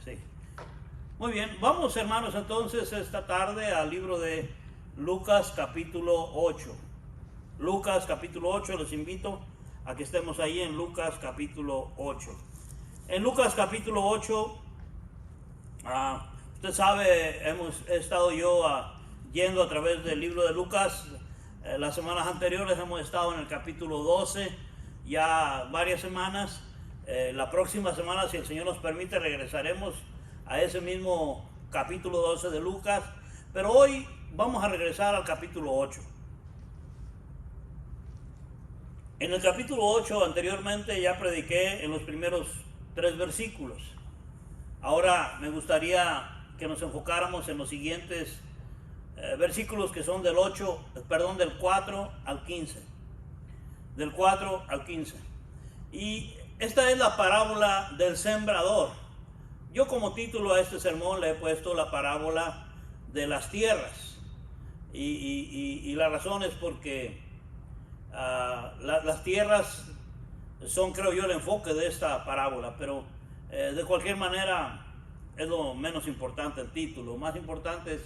Sí. Muy bien, vamos hermanos entonces esta tarde al libro de Lucas capítulo 8. Lucas capítulo 8, les invito a que estemos ahí en Lucas capítulo 8. En Lucas capítulo 8, usted sabe, he estado yo yendo a través del libro de Lucas. Las semanas anteriores hemos estado en el capítulo 12, ya varias semanas. La próxima semana, si el Señor nos permite, regresaremos a ese mismo capítulo 12 de Lucas, pero hoy vamos a regresar al capítulo 8. En el capítulo 8 anteriormente ya prediqué en los primeros 3 versículos. Ahora me gustaría que nos enfocáramos en los siguientes versículos, que son del 4 al 15. Del 4 al 15. Y esta es la parábola del sembrador. Yo como título a este sermón le he puesto la parábola de las tierras. Y la razón es porque las tierras son, creo yo, el enfoque de esta parábola. Pero de cualquier manera es lo menos importante el título. Lo más importante es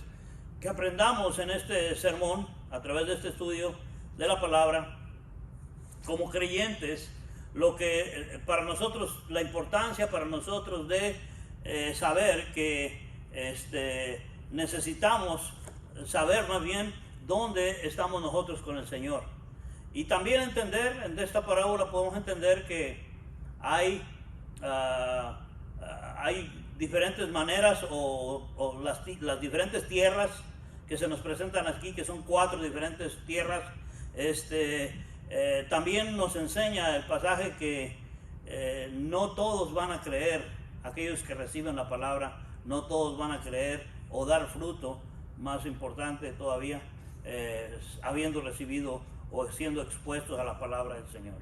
que aprendamos en este sermón, a través de este estudio de la palabra, como creyentes, lo que para nosotros, la importancia para nosotros de saber que necesitamos saber más bien dónde estamos nosotros con el Señor. Y también entender, en esta parábola podemos entender que hay diferentes maneras o las diferentes tierras que se nos presentan aquí, que son 4 diferentes tierras. También nos enseña el pasaje que no todos van a creer, aquellos que reciben la palabra, no todos van a creer o dar fruto, más importante todavía, habiendo recibido o siendo expuestos a la palabra del Señor.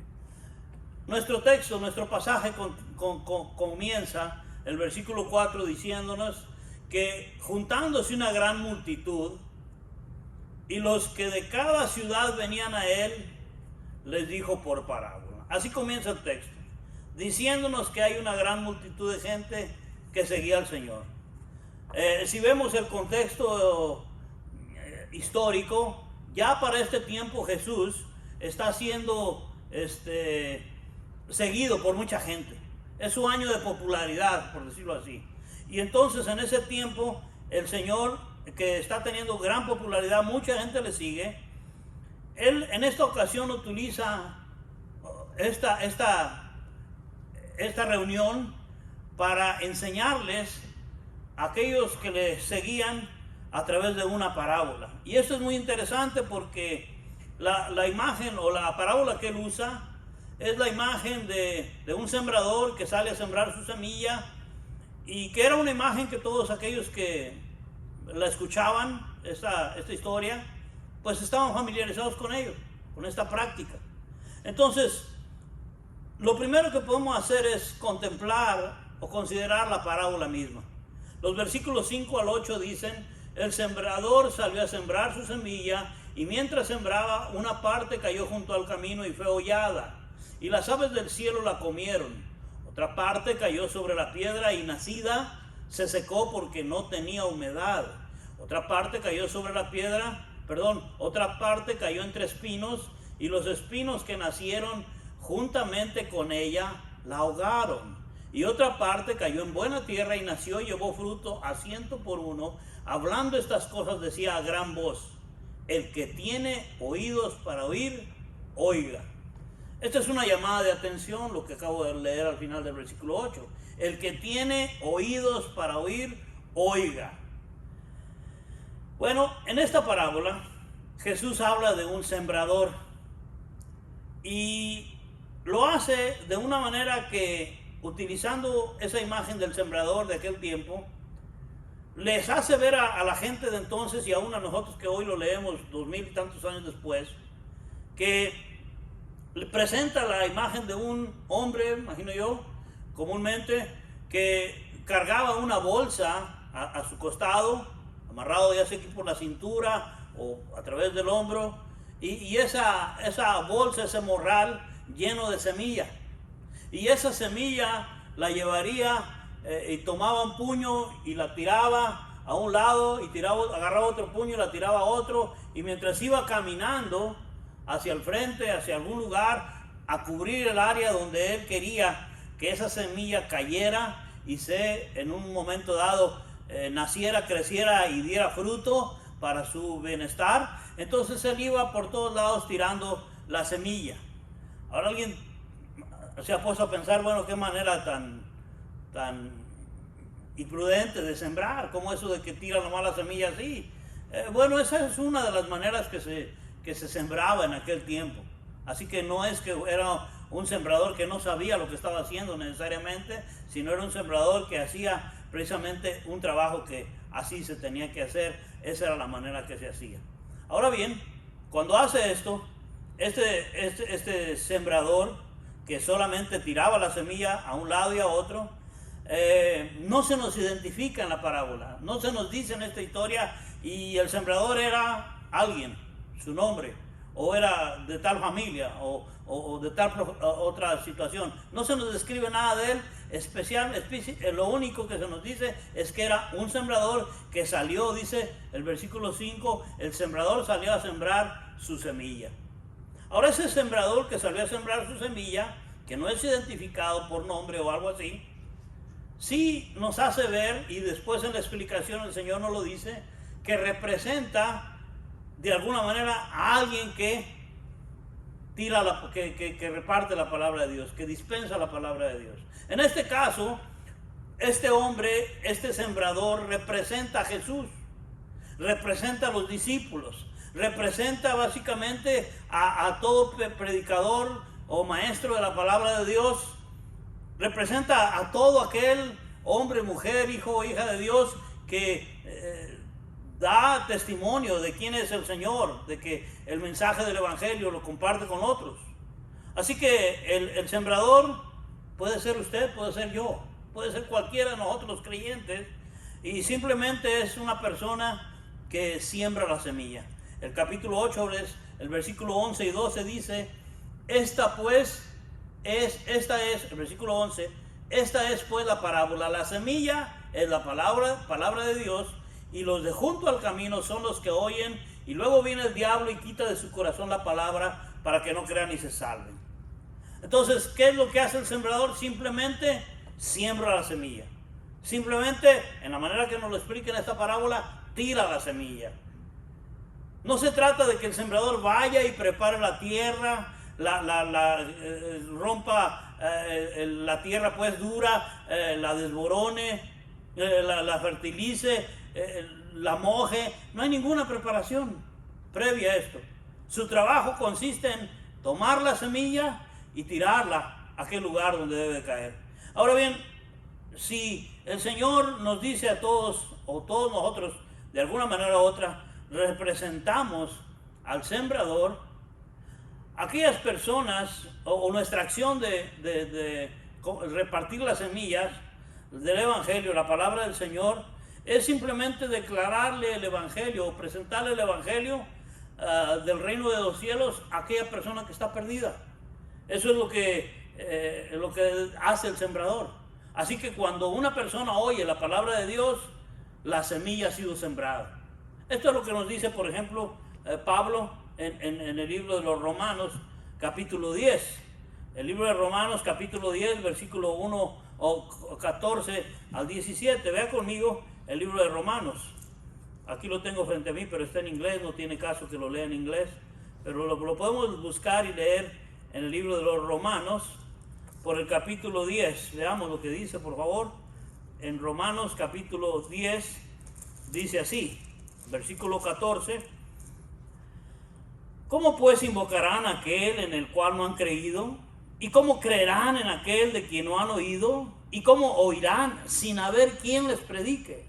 Nuestro texto, nuestro pasaje comienza el versículo 4 diciéndonos que juntándose una gran multitud y los que de cada ciudad venían a él, les dijo por parábola. Así comienza el texto, diciéndonos que hay una gran multitud de gente que seguía al Señor. Si vemos el contexto histórico, ya para este tiempo Jesús está siendo seguido por mucha gente. Es su año de popularidad, por decirlo así. Y entonces en ese tiempo el Señor, que está teniendo gran popularidad, mucha gente le sigue. Él en esta ocasión utiliza esta reunión para enseñarles a aquellos que le seguían a través de una parábola. Y esto es muy interesante porque la imagen o la parábola que él usa es la imagen de un sembrador que sale a sembrar su semilla, y que era una imagen que todos aquellos que la escuchaban, esta historia, pues estaban familiarizados con ello, con esta práctica. Entonces, lo primero que podemos hacer es contemplar o considerar la parábola misma. Los versículos 5 al 8 dicen: el sembrador salió a sembrar su semilla, y mientras sembraba, una parte cayó junto al camino y fue hollada, y las aves del cielo la comieron. Otra parte cayó sobre la piedra y nacida se secó porque no tenía humedad. Otra parte cayó entre espinos, y los espinos que nacieron juntamente con ella la ahogaron. Y otra parte cayó en buena tierra y nació y llevó fruto a 100 por uno. Hablando estas cosas decía a gran voz: el que tiene oídos para oír, oiga. Esta es una llamada de atención, lo que acabo de leer al final del versículo 8. El que tiene oídos para oír, oiga. Bueno, en esta parábola Jesús habla de un sembrador, y lo hace de una manera que, utilizando esa imagen del sembrador de aquel tiempo, les hace ver a la gente de entonces, y aún a nosotros que hoy lo leemos 2000 y tantos años después, que le presenta la imagen de un hombre, imagino yo, comúnmente, que cargaba una bolsa a su costado, amarrado ya sea aquí por la cintura o a través del hombro, y esa bolsa, ese morral lleno de semilla. Y esa semilla la llevaría y tomaba un puño y la tiraba a un lado y agarraba otro puño y la tiraba a otro, y mientras iba caminando hacia el frente, hacia algún lugar, a cubrir el área donde él quería que esa semilla cayera y en un momento dado naciera, creciera y diera fruto para su bienestar. Entonces él iba por todos lados tirando la semilla. Ahora alguien se ha puesto a pensar, bueno, qué manera tan imprudente de sembrar, como eso de que tira nomás la semilla así. Bueno, esa es una de las maneras que se sembraba en aquel tiempo. Así que no es que era un sembrador que no sabía lo que estaba haciendo necesariamente, sino era un sembrador que hacía precisamente un trabajo que así se tenía que hacer. Esa era la manera que se hacía. Ahora bien, cuando hace esto, este sembrador que solamente tiraba la semilla a un lado y a otro, no se nos identifica en la parábola, no se nos dice en esta historia, y el sembrador era alguien, su nombre, o era de tal familia, o de tal otra situación. No se nos describe nada de él lo único que se nos dice es que era un sembrador que salió, dice el versículo 5, el sembrador salió a sembrar su semilla. Ahora ese sembrador que salió a sembrar su semilla, que no es identificado por nombre o algo así, sí nos hace ver, y después en la explicación el Señor nos lo dice, que representa de alguna manera a alguien que que reparte la palabra de Dios, que dispensa la palabra de Dios. En este caso, este hombre, este sembrador, representa a Jesús, representa a los discípulos, representa básicamente a todo predicador o maestro de la palabra de Dios, representa a todo aquel hombre, mujer, hijo o hija de Dios que da testimonio de quién es el Señor, de que el mensaje del Evangelio lo comparte con otros. Así que el sembrador puede ser usted, puede ser yo, puede ser cualquiera de nosotros los creyentes, y simplemente es una persona que siembra la semilla. El capítulo 8, el versículo 11 y 12 dice: esta es, el versículo 11, esta es pues la parábola. La semilla es la palabra de Dios, y los de junto al camino son los que oyen, y luego viene el diablo y quita de su corazón la palabra para que no crean y se salven. Entonces, ¿qué es lo que hace el sembrador? Simplemente siembra la semilla. Simplemente, en la manera que nos lo explica en esta parábola, tira la semilla. No se trata de que el sembrador vaya y prepare la tierra, rompa la tierra pues dura, la desborone, la fertilice, la moje. No hay ninguna preparación previa a esto. Su trabajo consiste en tomar la semilla y tirarla a aquel lugar donde debe caer. Ahora bien, si el Señor nos dice a todos, o todos nosotros de alguna manera u otra representamos al sembrador, aquellas personas o nuestra acción de repartir las semillas del Evangelio, la palabra del Señor, es simplemente declararle el Evangelio o presentarle el Evangelio del reino de los cielos a aquella persona que está perdida. Eso es lo que hace el sembrador. Así que cuando una persona oye la palabra de Dios, la semilla ha sido sembrada. Esto es lo que nos dice, por ejemplo, Pablo en el libro de los Romanos, capítulo 10. El libro de Romanos, capítulo 10, versículo 1 o 14 al 17. Vea conmigo el libro de Romanos. Aquí lo tengo frente a mí, pero está en inglés, no tiene caso que lo lea en inglés. Pero lo podemos buscar y leer en el libro de los Romanos, por el capítulo 10. Veamos lo que dice, por favor. En Romanos, capítulo 10, dice así, versículo 14. ¿Cómo pues invocarán a aquel en el cual no han creído? ¿Y cómo creerán en aquel de quien no han oído? ¿Y cómo oirán sin haber quien les predique?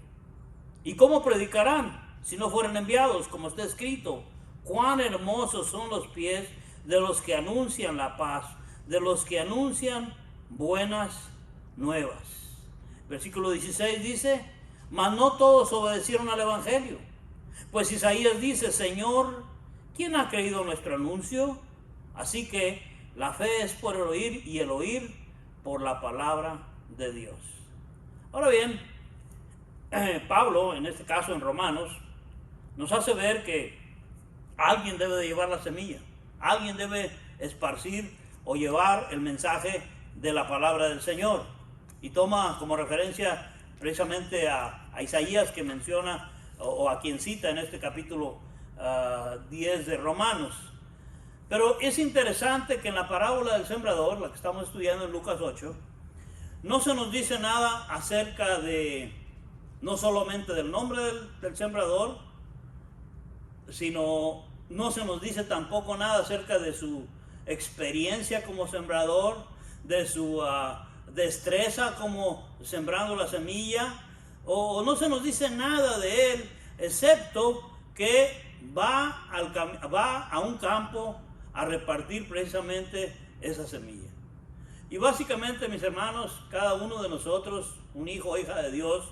¿Y cómo predicarán si no fueran enviados? Como está escrito: cuán hermosos son los pies de los que anuncian la paz, de los que anuncian buenas nuevas. Versículo 16 dice: mas no todos obedecieron al Evangelio. Pues Isaías dice: Señor, ¿quién ha creído nuestro anuncio? Así que la fe es por el oír, y el oír por la palabra de Dios. Ahora bien, Pablo, en este caso en Romanos, nos hace ver que alguien debe de llevar la semilla, alguien debe esparcir o llevar el mensaje de la palabra del Señor. Y toma como referencia precisamente a Isaías, que menciona o a quien cita en este capítulo 10 de Romanos. Pero es interesante que en la parábola del sembrador, la que estamos estudiando en Lucas 8, no se nos dice nada acerca de, no solamente del nombre del sembrador, sino no se nos dice tampoco nada acerca de su experiencia como sembrador, de su destreza como sembrando la semilla, o no se nos dice nada de él, excepto que va a un campo a repartir precisamente esa semilla. Y básicamente, mis hermanos, cada uno de nosotros, un hijo o hija de Dios,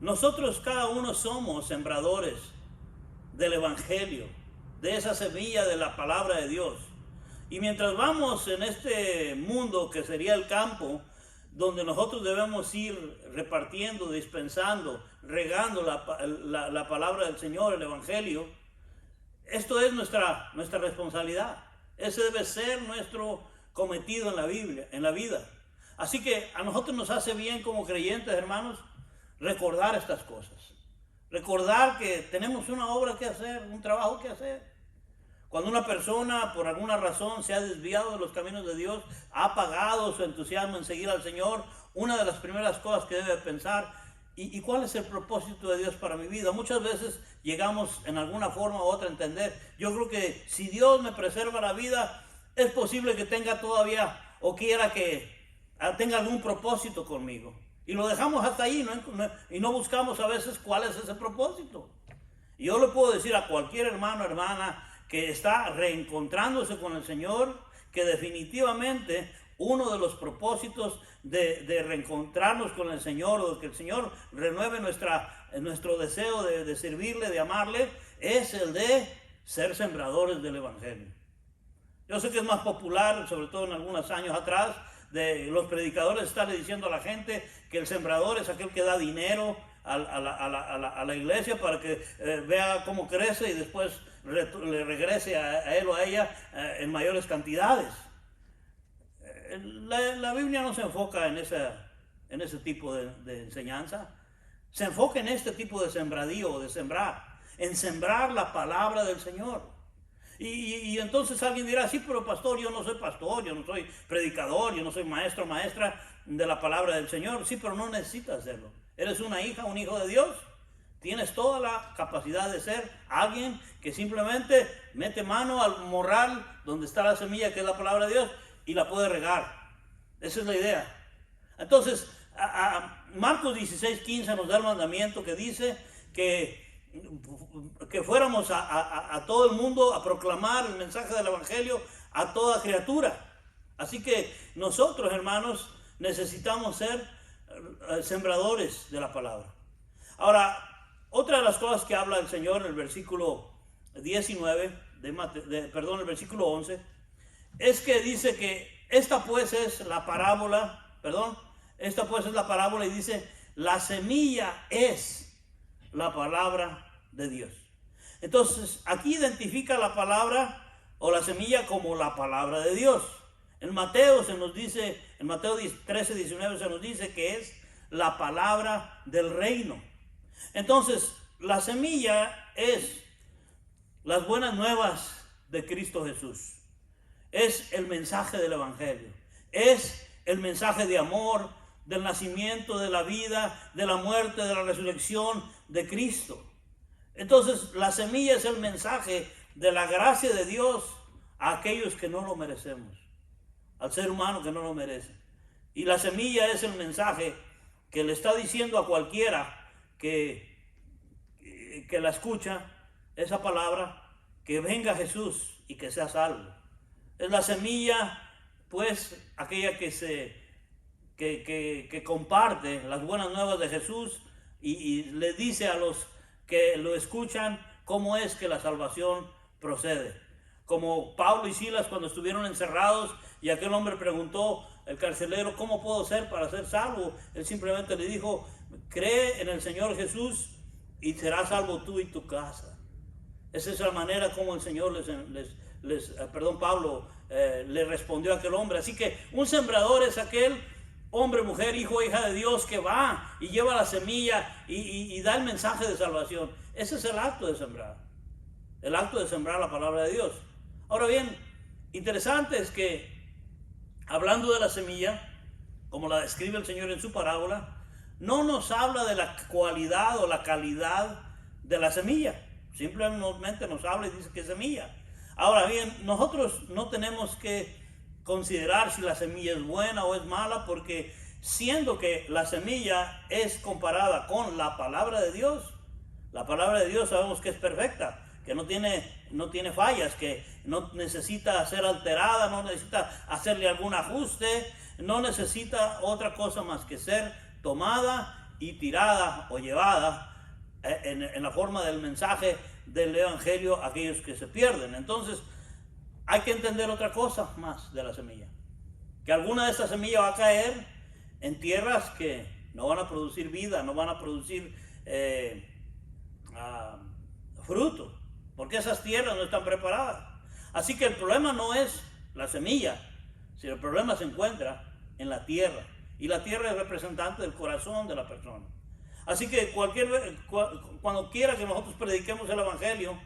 nosotros cada uno somos sembradores del Evangelio, de esa semilla de la palabra de Dios. Y mientras vamos en este mundo que sería el campo, donde nosotros debemos ir repartiendo, dispensando, regando la palabra del Señor, el Evangelio, esto es nuestra responsabilidad. Ese debe ser nuestro cometido en la Biblia, en la vida. Así que a nosotros nos hace bien como creyentes, hermanos, recordar estas cosas. Recordar que tenemos una obra que hacer, un trabajo que hacer. Cuando una persona por alguna razón se ha desviado de los caminos de Dios, ha apagado su entusiasmo en seguir al Señor, una de las primeras cosas que debe pensar, ¿y cuál es el propósito de Dios para mi vida? Muchas veces llegamos en alguna forma u otra a entender, yo creo que si Dios me preserva la vida, es posible que tenga todavía o quiera que tenga algún propósito conmigo. Y lo dejamos hasta ahí, y no buscamos a veces cuál es ese propósito. Y yo le puedo decir a cualquier hermano, hermana, que está reencontrándose con el Señor, que definitivamente uno de los propósitos de reencontrarnos con el Señor, o de que el Señor renueve nuestro deseo de servirle, de amarle, es el de ser sembradores del Evangelio. Yo sé que es más popular, sobre todo en algunos años atrás, de los predicadores estarle diciendo a la gente que el sembrador es aquel que da dinero a la iglesia para que vea cómo crece y después le regrese a él o a ella en mayores cantidades. La Biblia no se enfoca en ese tipo de enseñanza. Se enfoca en este tipo de sembradío, de sembrar, en sembrar la palabra del Señor. Y entonces alguien dirá, sí, pero pastor, yo no soy pastor, yo no soy predicador, yo no soy maestro o maestra de la palabra del Señor. Sí, pero no necesitas hacerlo. Eres una hija, un hijo de Dios. Tienes toda la capacidad de ser alguien que simplemente mete mano al morral donde está la semilla, que es la palabra de Dios, y la puede regar. Esa es la idea. Entonces, Marcos 16:15 nos da el mandamiento que dice que fuéramos a todo el mundo a proclamar el mensaje del Evangelio a toda criatura. Así que nosotros, hermanos, necesitamos ser sembradores de la palabra. Ahora, otra de las cosas que habla el Señor en el versículo 19, el versículo 11, es que dice que esta pues es la parábola y dice, la semilla es la palabra de Dios. Entonces, aquí identifica la palabra o la semilla como la palabra de Dios. En Mateo se nos dice, en Mateo 13:19 se nos dice que es la palabra del reino. Entonces, la semilla es las buenas nuevas de Cristo Jesús. Es el mensaje del Evangelio. Es el mensaje de amor, del nacimiento, de la vida, de la muerte, de la resurrección de Cristo. Entonces, la semilla es el mensaje de la gracia de Dios a aquellos que no lo merecemos, al ser humano que no lo merece. Y la semilla es el mensaje que le está diciendo a cualquiera que la escucha, esa palabra, que venga Jesús y que sea salvo. Es la semilla, pues, aquella que comparte las buenas nuevas de Jesús y le dice a los que lo escuchan cómo es que la salvación procede. Como Pablo y Silas cuando estuvieron encerrados y aquel hombre preguntó, el carcelero, ¿cómo puedo ser para ser salvo? Él simplemente le dijo, cree en el Señor Jesús y serás salvo tú y tu casa. Esa es la manera como el Señor Pablo le respondió a aquel hombre. Así que un sembrador es aquel hombre, mujer, hijo, hija de Dios que va y lleva la semilla y da el mensaje de salvación. Ese es el acto de sembrar. El acto de sembrar la palabra de Dios. Ahora bien, interesante es que hablando de la semilla, como la describe el Señor en su parábola, no nos habla de la cualidad o la calidad de la semilla. Simplemente nos habla y dice que es semilla. Ahora bien, nosotros no tenemos que considerar si la semilla es buena o es mala, porque siendo que la semilla es comparada con la palabra de Dios, la palabra de Dios sabemos que es perfecta, que no tiene fallas, que no necesita ser alterada, no necesita hacerle algún ajuste, no necesita otra cosa más que ser tomada y tirada o llevada en la forma del mensaje del evangelio a aquellos que se pierden. Entonces hay que entender otra cosa más de la semilla, que alguna de estas semillas va a caer en tierras que no van a producir vida, no van a producir fruto, porque esas tierras no están preparadas. Así que el problema no es la semilla, sino el problema se encuentra en la tierra, y la tierra es representante del corazón de la persona. Así que cuando quiera que nosotros prediquemos el evangelio,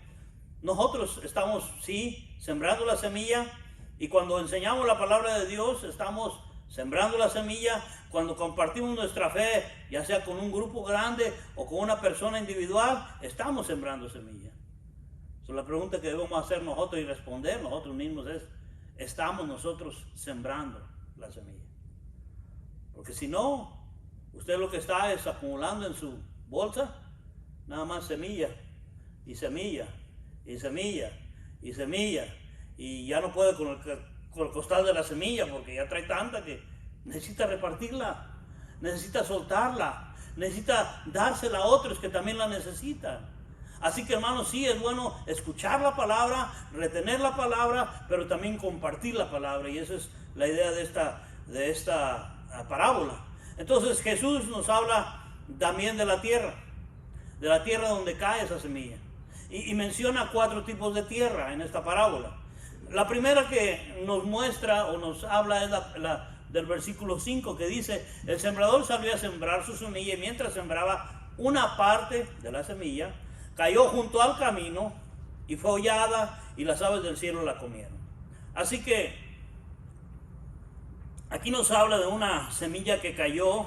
nosotros estamos, sí, sembrando la semilla, y cuando enseñamos la palabra de Dios, estamos sembrando la semilla. Cuando compartimos nuestra fe, ya sea con un grupo grande o con una persona individual, estamos sembrando semilla. So, la pregunta que debemos hacer nosotros y responder nosotros mismos es, ¿estamos nosotros sembrando la semilla? Porque si no, usted lo que está es acumulando en su bolsa nada más semilla y semilla y semilla y semilla, y ya no puede con el costal de la semilla porque ya trae tanta que necesita repartirla, necesita soltarla, necesita dársela a otros que también la necesitan. Así que, hermanos, sí es bueno escuchar la palabra, retener la palabra, pero también compartir la palabra, y esa es la idea de esta parábola. Entonces Jesús nos habla también de la tierra donde cae esa semilla, y menciona 4 tipos de tierra en esta parábola. La primera que nos muestra o nos habla es la del versículo 5, que dice: el sembrador salió a sembrar su semilla, y mientras sembraba, una parte de la semilla cayó junto al camino y fue hollada, y las aves del cielo la comieron. Así que aquí nos habla de una semilla que cayó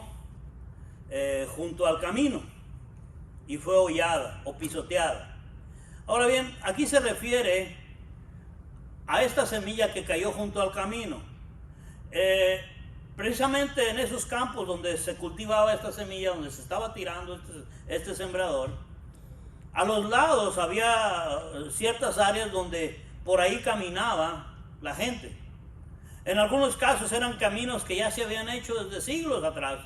junto al camino y fue hollada o pisoteada. Ahora bien, aquí se refiere a esta semilla que cayó junto al camino. Precisamente en esos campos donde se cultivaba esta semilla, donde se estaba tirando este sembrador, a los lados había ciertas áreas donde por ahí caminaba la gente. En algunos casos eran caminos que ya se habían hecho desde siglos atrás,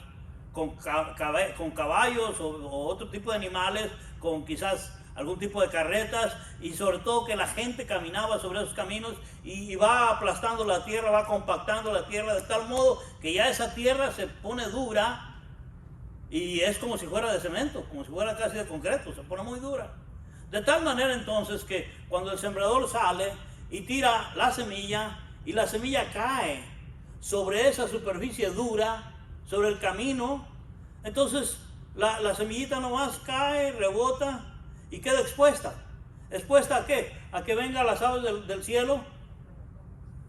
con caballos o otro tipo de animales, con quizás algún tipo de carretas, y sobre todo que la gente caminaba sobre esos caminos y va aplastando la tierra, va compactando la tierra de tal modo que ya esa tierra se pone dura y es como si fuera de cemento, como si fuera casi de concreto, se pone muy dura. De tal manera entonces que cuando el sembrador sale y tira la semilla, y la semilla cae sobre esa superficie dura, sobre el camino, entonces la semillita nomás cae, rebota y queda expuesta. ¿Expuesta a qué? A que vengan las aves del cielo,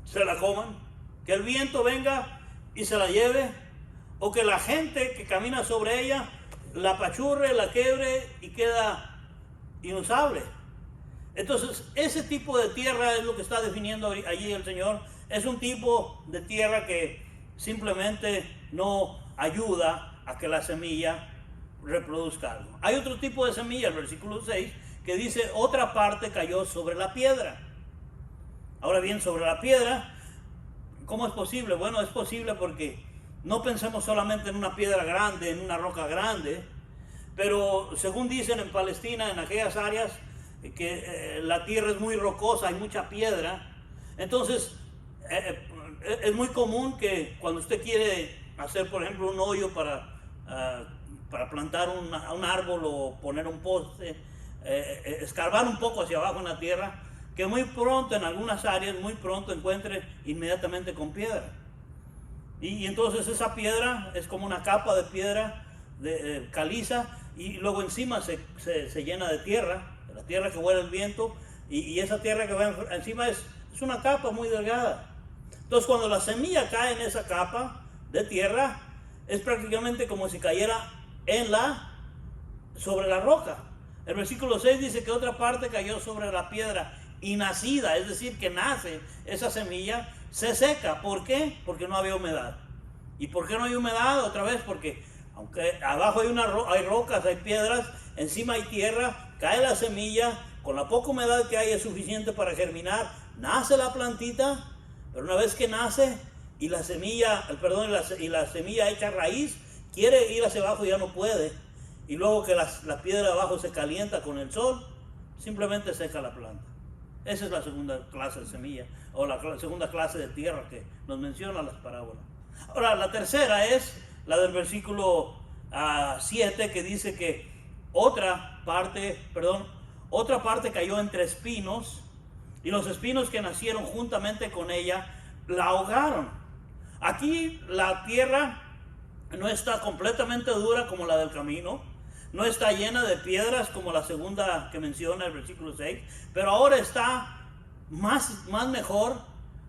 se la coman, que el viento venga y se la lleve, o que la gente que camina sobre ella la apachurre, la quiebre y queda inusable. Entonces, ese tipo de tierra es lo que está definiendo allí el Señor. Es un tipo de tierra que simplemente no ayuda a que la semilla reproduzca algo. Hay otro tipo de semilla, el versículo 6, que dice: otra parte cayó sobre la piedra. Ahora bien, sobre la piedra, ¿cómo es posible? Bueno, es posible porque no pensemos solamente en una piedra grande, en una roca grande, pero según dicen en Palestina, en aquellas áreas que la tierra es muy rocosa, hay mucha piedra. Entonces es muy común que cuando usted quiere hacer, por ejemplo, un hoyo para plantar un árbol o poner un poste, escarbar un poco hacia abajo en la tierra, que muy pronto en algunas áreas, muy pronto encuentre inmediatamente con piedra. Y entonces esa piedra es como una capa de piedra caliza, y luego encima se llena de tierra, la tierra que huele el viento, y esa tierra que va encima es una capa muy delgada. Entonces cuando la semilla cae en esa capa de tierra, es prácticamente como si cayera sobre la roca. El versículo 6 dice que otra parte cayó sobre la piedra y nacida, es decir, que nace esa semilla, se seca. ¿Por qué? Porque no había humedad. ¿Y por qué no hay humedad? Otra vez, porque aunque abajo hay rocas, hay piedras, encima hay tierra, cae la semilla, con la poca humedad que hay es suficiente para germinar, nace la plantita, pero una vez que nace y la semilla echa raíz, quiere ir hacia abajo y ya no puede, y luego que la piedra de abajo se calienta con el sol, simplemente seca la planta. Esa es la segunda clase de semilla, o la segunda clase de tierra que nos mencionan las parábolas. Ahora, la tercera es la del versículo 7, que dice que otra parte cayó entre espinos, y los espinos que nacieron juntamente con ella la ahogaron. Aquí la tierra no está completamente dura como la del camino, no está llena de piedras como la segunda que menciona el versículo 6, pero ahora está más mejor,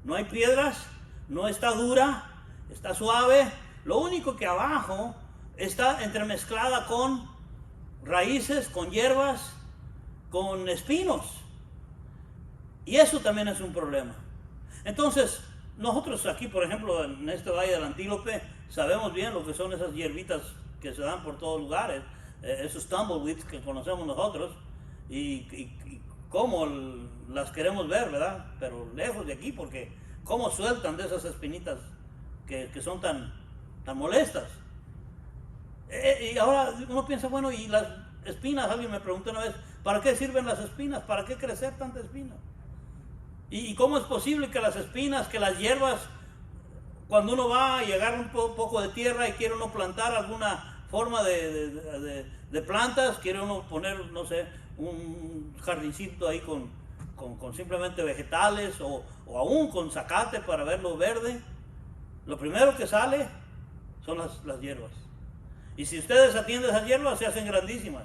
no hay piedras, no está dura, está suave. Lo único que abajo está entremezclada con raíces, con hierbas, con espinos, y eso también es un problema. Entonces nosotros aquí, por ejemplo, en este valle del Antílope, sabemos bien lo que son esas hierbitas que se dan por todos lugares, esos tumbleweeds que conocemos nosotros, y cómo las queremos ver, ¿verdad? Pero lejos de aquí, porque cómo sueltan de esas espinitas que son tan molestas. Y ahora uno piensa, bueno, y las espinas, alguien me preguntó una vez, ¿para qué sirven las espinas? ¿Para qué crecer tantas espinas? ¿Y cómo es posible que las espinas, que las hierbas, cuando uno va a llegar un poco de tierra y quiere uno plantar alguna forma de plantas, quiere uno poner, no sé, un jardincito ahí con simplemente vegetales, o aún con zacate para verlo verde, lo primero que sale son las hierbas. Y si ustedes atienden esas hierbas, se hacen grandísimas.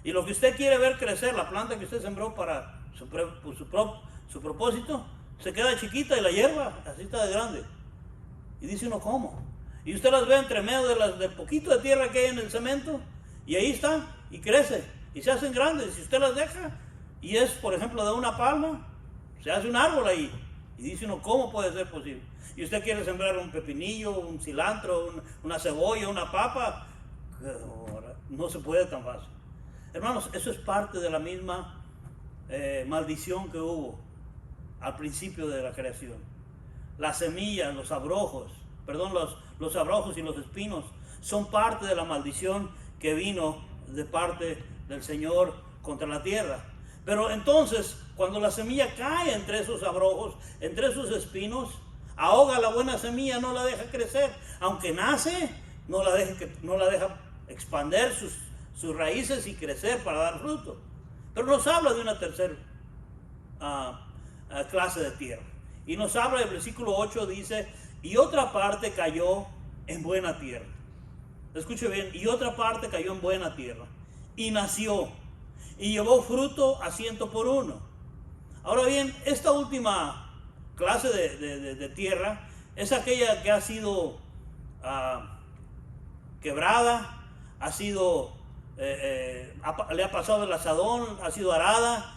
Y lo que usted quiere ver crecer, la planta que usted sembró para su propósito, se queda chiquita, y la hierba así está de grande. Y dice uno, ¿cómo? Y usted las ve entre medio del poquito de tierra que hay en el cemento, y ahí está, y crece, y se hacen grandes. Y si usted las deja, y es, por ejemplo, de una palma, se hace un árbol ahí. Y dice uno, ¿cómo puede ser posible? Y usted quiere sembrar un pepinillo, un cilantro, una cebolla, una papa, no se puede tan fácil. Hermanos, eso es parte de la misma maldición que hubo al principio de la creación. Las semillas, los abrojos y los espinos son parte de la maldición que vino de parte del Señor contra la tierra. Pero entonces, cuando la semilla cae entre esos abrojos, entre esos espinos, ahoga la buena semilla, no la deja crecer. Aunque nace, no la deja expandir sus raíces y crecer para dar fruto. Pero nos habla de una tercera clase de tierra. Y nos habla, el versículo 8 dice, y otra parte cayó en buena tierra. Escuche bien, y otra parte cayó en buena tierra, y nació, y llevó fruto a 100 por uno. Ahora bien, esta última clase de tierra es aquella que ha sido quebrada, le ha pasado el asadón, ha sido arada,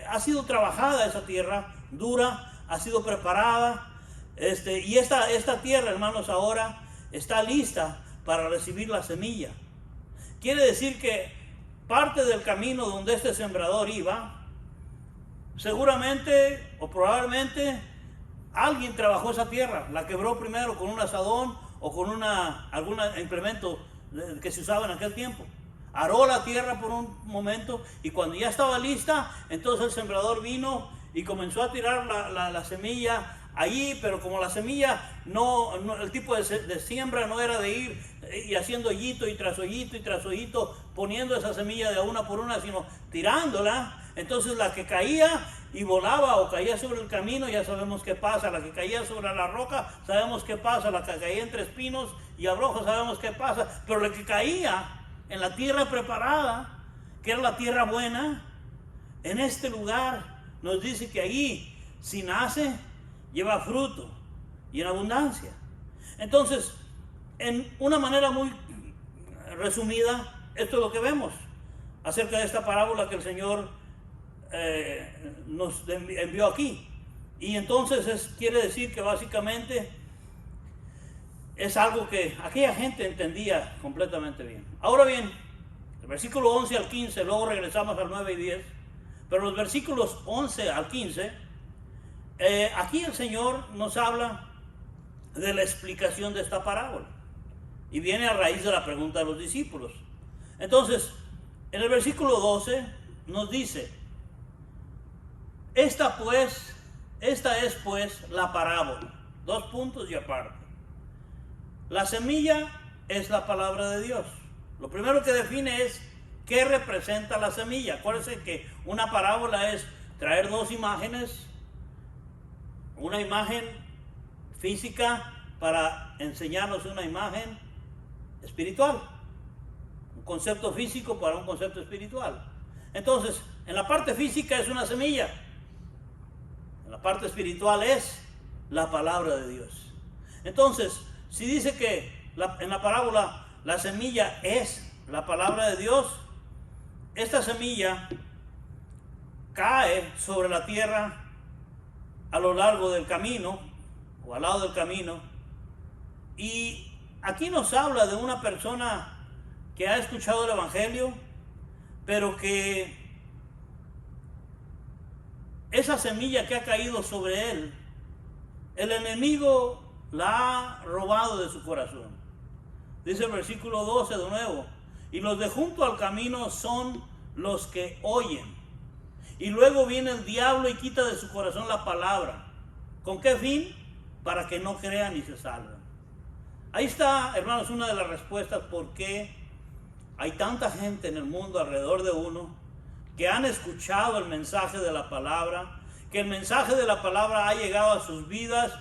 ha sido trabajada esa tierra dura, ha sido preparada, y esta tierra, hermanos, ahora está lista para recibir la semilla. Quiere decir que parte del camino donde este sembrador iba, seguramente o probablemente alguien trabajó esa tierra, la quebró primero con un asadón o con algún implemento que se usaba en aquel tiempo. Aró la tierra por un momento, y cuando ya estaba lista, entonces el sembrador vino y comenzó a tirar la semilla allí, pero como la semilla el tipo de siembra no era de ir y haciendo hoyito y tras hoyito y tras hoyito, poniendo esa semilla de una por una, sino tirándola. Entonces la que caía y volaba o caía sobre el camino, ya sabemos qué pasa. La que caía sobre la roca, sabemos qué pasa. La que caía entre espinos y abrojos, sabemos qué pasa. Pero la que caía en la tierra preparada, que era la tierra buena, en este lugar nos dice que allí, si nace, lleva fruto y en abundancia. Entonces, en una manera muy resumida, esto es lo que vemos acerca de esta parábola que el Señor nos envió aquí. Y entonces quiere decir que básicamente es algo que aquella gente entendía completamente bien. Ahora bien, el versículo 11 al 15, luego regresamos al 9 y 10, pero los versículos 11 al 15, aquí el Señor nos habla de la explicación de esta parábola y viene a raíz de la pregunta de los discípulos. Entonces, en el versículo 12 nos dice: esta es pues la parábola. Dos puntos y aparte. La semilla es la palabra de Dios. Lo primero que define es qué representa la semilla. Acuérdense que una parábola es traer dos imágenes, una imagen física para enseñarnos una imagen espiritual, un concepto físico para un concepto espiritual. Entonces, en la parte física es una semilla, en la parte espiritual es la palabra de Dios. Entonces, si dice que en la parábola la semilla es la palabra de Dios, esta semilla cae sobre la tierra a lo largo del camino o al lado del camino, y aquí nos habla de una persona que ha escuchado el evangelio, pero que esa semilla que ha caído sobre él, el enemigo la ha robado de su corazón. Dice el versículo 12 de nuevo: y los de junto al camino son los que oyen, y luego viene el diablo y quita de su corazón la palabra. ¿Con qué fin? Para que no crean y se salven. Ahí está, hermanos, una de las respuestas por qué hay tanta gente en el mundo alrededor de uno que han escuchado el mensaje de la palabra, que el mensaje de la palabra ha llegado a sus vidas,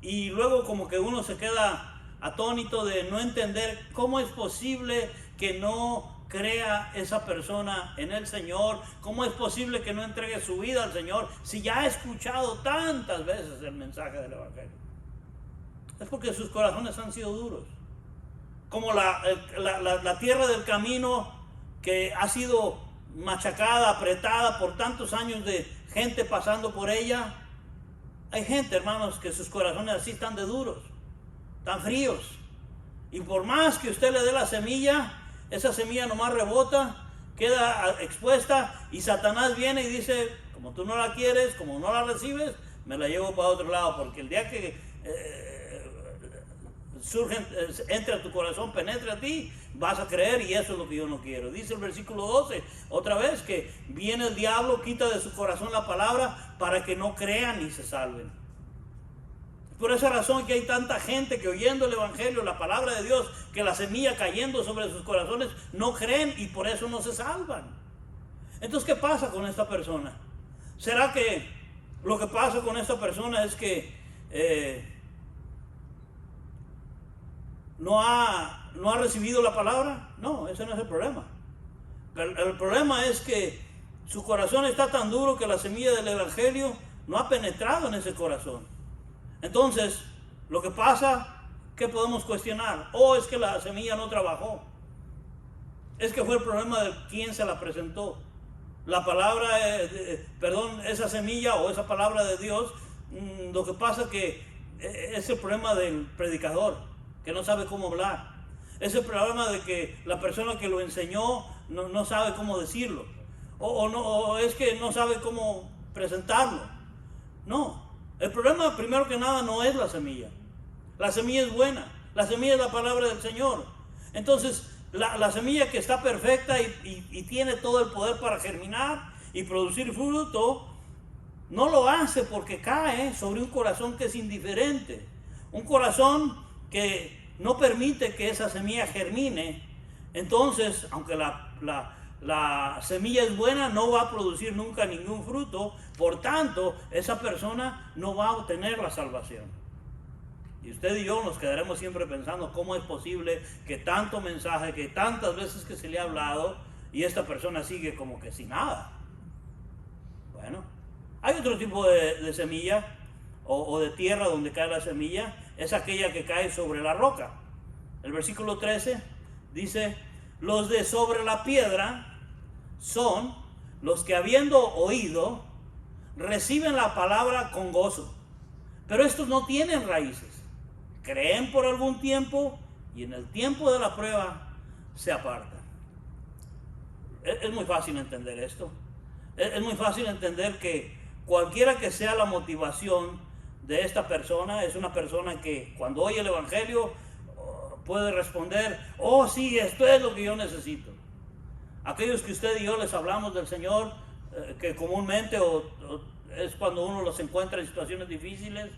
y luego como que uno se queda atónito de no entender cómo es posible que no crea esa persona en el Señor, cómo es posible que no entregue su vida al Señor si ya ha escuchado tantas veces el mensaje del evangelio. Es porque sus corazones han sido duros, como la tierra del camino que ha sido machacada, apretada por tantos años de gente pasando por ella. Hay gente, hermanos, que sus corazones así están de duros, tan fríos, y por más que usted le dé la semilla, esa semilla nomás rebota, queda expuesta, y Satanás viene y dice: como tú no la quieres, como no la recibes, me la llevo para otro lado, porque el día que entre a tu corazón, penetre a ti, vas a creer, y eso es lo que yo no quiero. Dice el versículo 12 otra vez que viene el diablo, quita de su corazón la palabra para que no crean y se salven. Por esa razón que hay tanta gente que, oyendo el evangelio, la palabra de Dios, que la semilla cayendo sobre sus corazones, no creen y por eso no se salvan. Entonces, ¿qué pasa con esta persona? ¿Será que lo que pasa con esta persona es que no ha recibido la palabra? No, ese no es el problema. El problema es que su corazón está tan duro que la semilla del evangelio no ha penetrado en ese corazón. Entonces, lo que pasa, ¿qué podemos cuestionar? Es que la semilla no trabajó. Es que fue el problema de quien se la presentó. La palabra, esa semilla o esa palabra de Dios, lo que pasa que es el problema del predicador, que no sabe cómo hablar. Es el problema de que la persona que lo enseñó no sabe cómo decirlo. O es que no sabe cómo presentarlo. No. El problema, primero que nada, no es la semilla. La semilla es buena. La semilla es la palabra del Señor. Entonces, la semilla que está perfecta y tiene todo el poder para germinar y producir fruto, no lo hace porque cae sobre un corazón que es indiferente, un corazón que no permite que esa semilla germine. Entonces, aunque la semilla es buena, no va a producir nunca ningún fruto. Por tanto, esa persona no va a obtener la salvación. Y usted y yo nos quedaremos siempre pensando cómo es posible que tanto mensaje, que tantas veces que se le ha hablado, y esta persona sigue como que sin nada. Bueno, hay otro tipo de semilla o de tierra donde cae la semilla, es aquella que cae sobre la roca. El versículo 13 dice: los de sobre la piedra son los que, habiendo oído, reciben la palabra con gozo, pero estos no tienen raíces. Creen por algún tiempo y en el tiempo de la prueba se apartan. Es muy fácil entender esto. Es muy fácil entender que cualquiera que sea la motivación de esta persona, es una persona que cuando oye el evangelio puede responder: oh sí, esto es lo que yo necesito. Aquellos que usted y yo les hablamos del Señor, que comúnmente es cuando uno los encuentra en situaciones difíciles,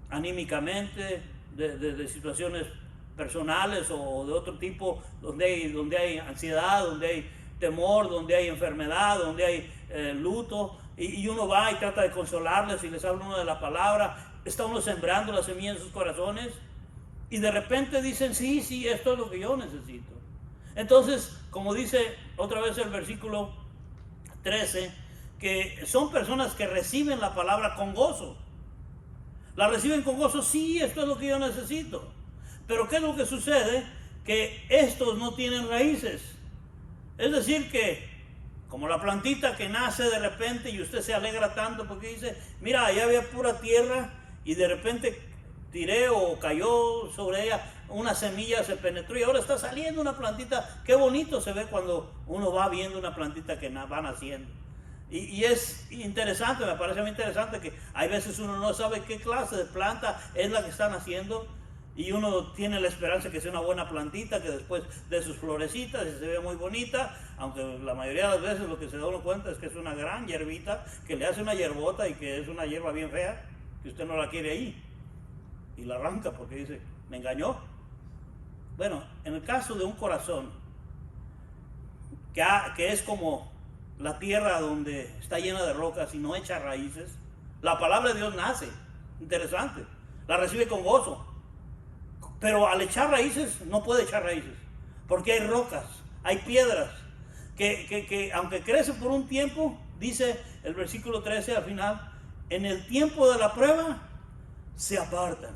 anímicamente, de situaciones personales o de otro tipo, donde hay ansiedad, donde hay temor, donde hay enfermedad, donde hay luto, y uno va y trata de consolarles y les habla uno de la palabra. Está uno sembrando la semilla en sus corazones y de repente dicen: sí, esto es lo que yo necesito. Entonces, como dice otra vez el versículo 13, que son personas que reciben la palabra con gozo. La reciben con gozo: sí, esto es lo que yo necesito. Pero ¿qué es lo que sucede? Que estos no tienen raíces. Es decir que, como la plantita que nace de repente y usted se alegra tanto porque dice: mira, allá había pura tierra y de repente tiré o cayó sobre ella una semilla, se penetró y ahora está saliendo una plantita. Qué bonito se ve cuando uno va viendo una plantita que va naciendo. Y es interesante, me parece muy interesante que hay veces uno no sabe qué clase de planta es la que está naciendo y uno tiene la esperanza que sea una buena plantita, que después de sus florecitas y se ve muy bonita, aunque la mayoría de las veces lo que se da uno cuenta es que es una gran hierbita que le hace una hierbota y que es una hierba bien fea, que usted no la quiere ahí y la arranca porque dice: me engañó. Bueno, en el caso de un corazón que es como la tierra donde está llena de rocas y no echa raíces, la palabra de Dios nace, interesante, la recibe con gozo, pero al echar raíces no puede echar raíces, porque hay rocas, hay piedras, que aunque crece por un tiempo, dice el versículo 13 al final, en el tiempo de la prueba se apartan.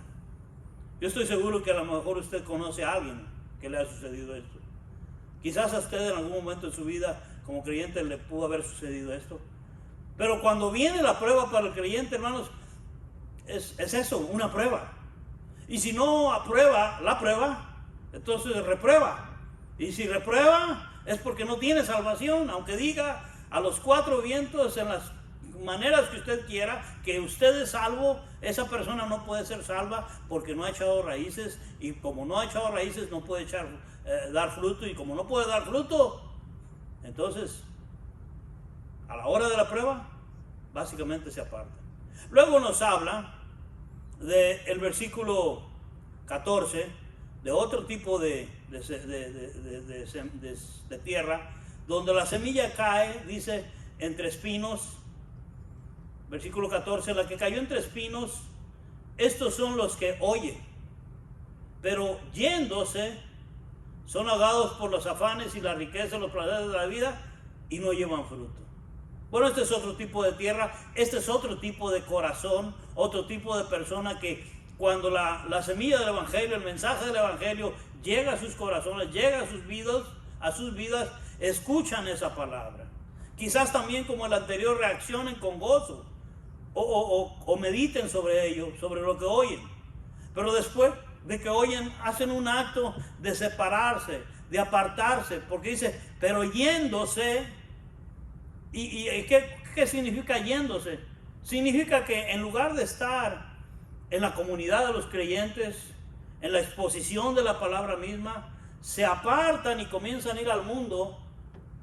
Yo estoy seguro que a lo mejor usted conoce a alguien que le ha sucedido esto. Quizás a usted en algún momento de su vida como creyente le pudo haber sucedido esto. Pero cuando viene la prueba para el creyente, hermanos, es eso, una prueba. Y si no aprueba la prueba, entonces reprueba. Y si reprueba es porque no tiene salvación, aunque diga a los cuatro vientos en las maneras que usted quiera que usted es salvo, esa persona no puede ser salva porque no ha echado raíces, y como no ha echado raíces no puede dar fruto, y como no puede dar fruto, entonces a la hora de la prueba básicamente se aparta. Luego nos habla del versículo 14 de otro tipo de tierra donde la semilla cae, dice, entre espinos. Versículo 14, la que cayó entre espinos, estos son los que oyen, pero yéndose son ahogados por los afanes y la riqueza, los placeres de la vida, y no llevan fruto. Bueno, este es otro tipo de tierra, este es otro tipo de corazón, otro tipo de persona que cuando la semilla del evangelio, el mensaje del evangelio llega a sus corazones, llega a sus vidas, escuchan esa palabra. Quizás también como el anterior reaccionen con gozo o mediten sobre ello, sobre lo que oyen. Pero después de que oyen, hacen un acto de separarse, de apartarse, porque dice, pero yéndose. ¿Y qué significa yéndose? Significa que en lugar de estar en la comunidad de los creyentes, en la exposición de la palabra misma, se apartan y comienzan a ir al mundo,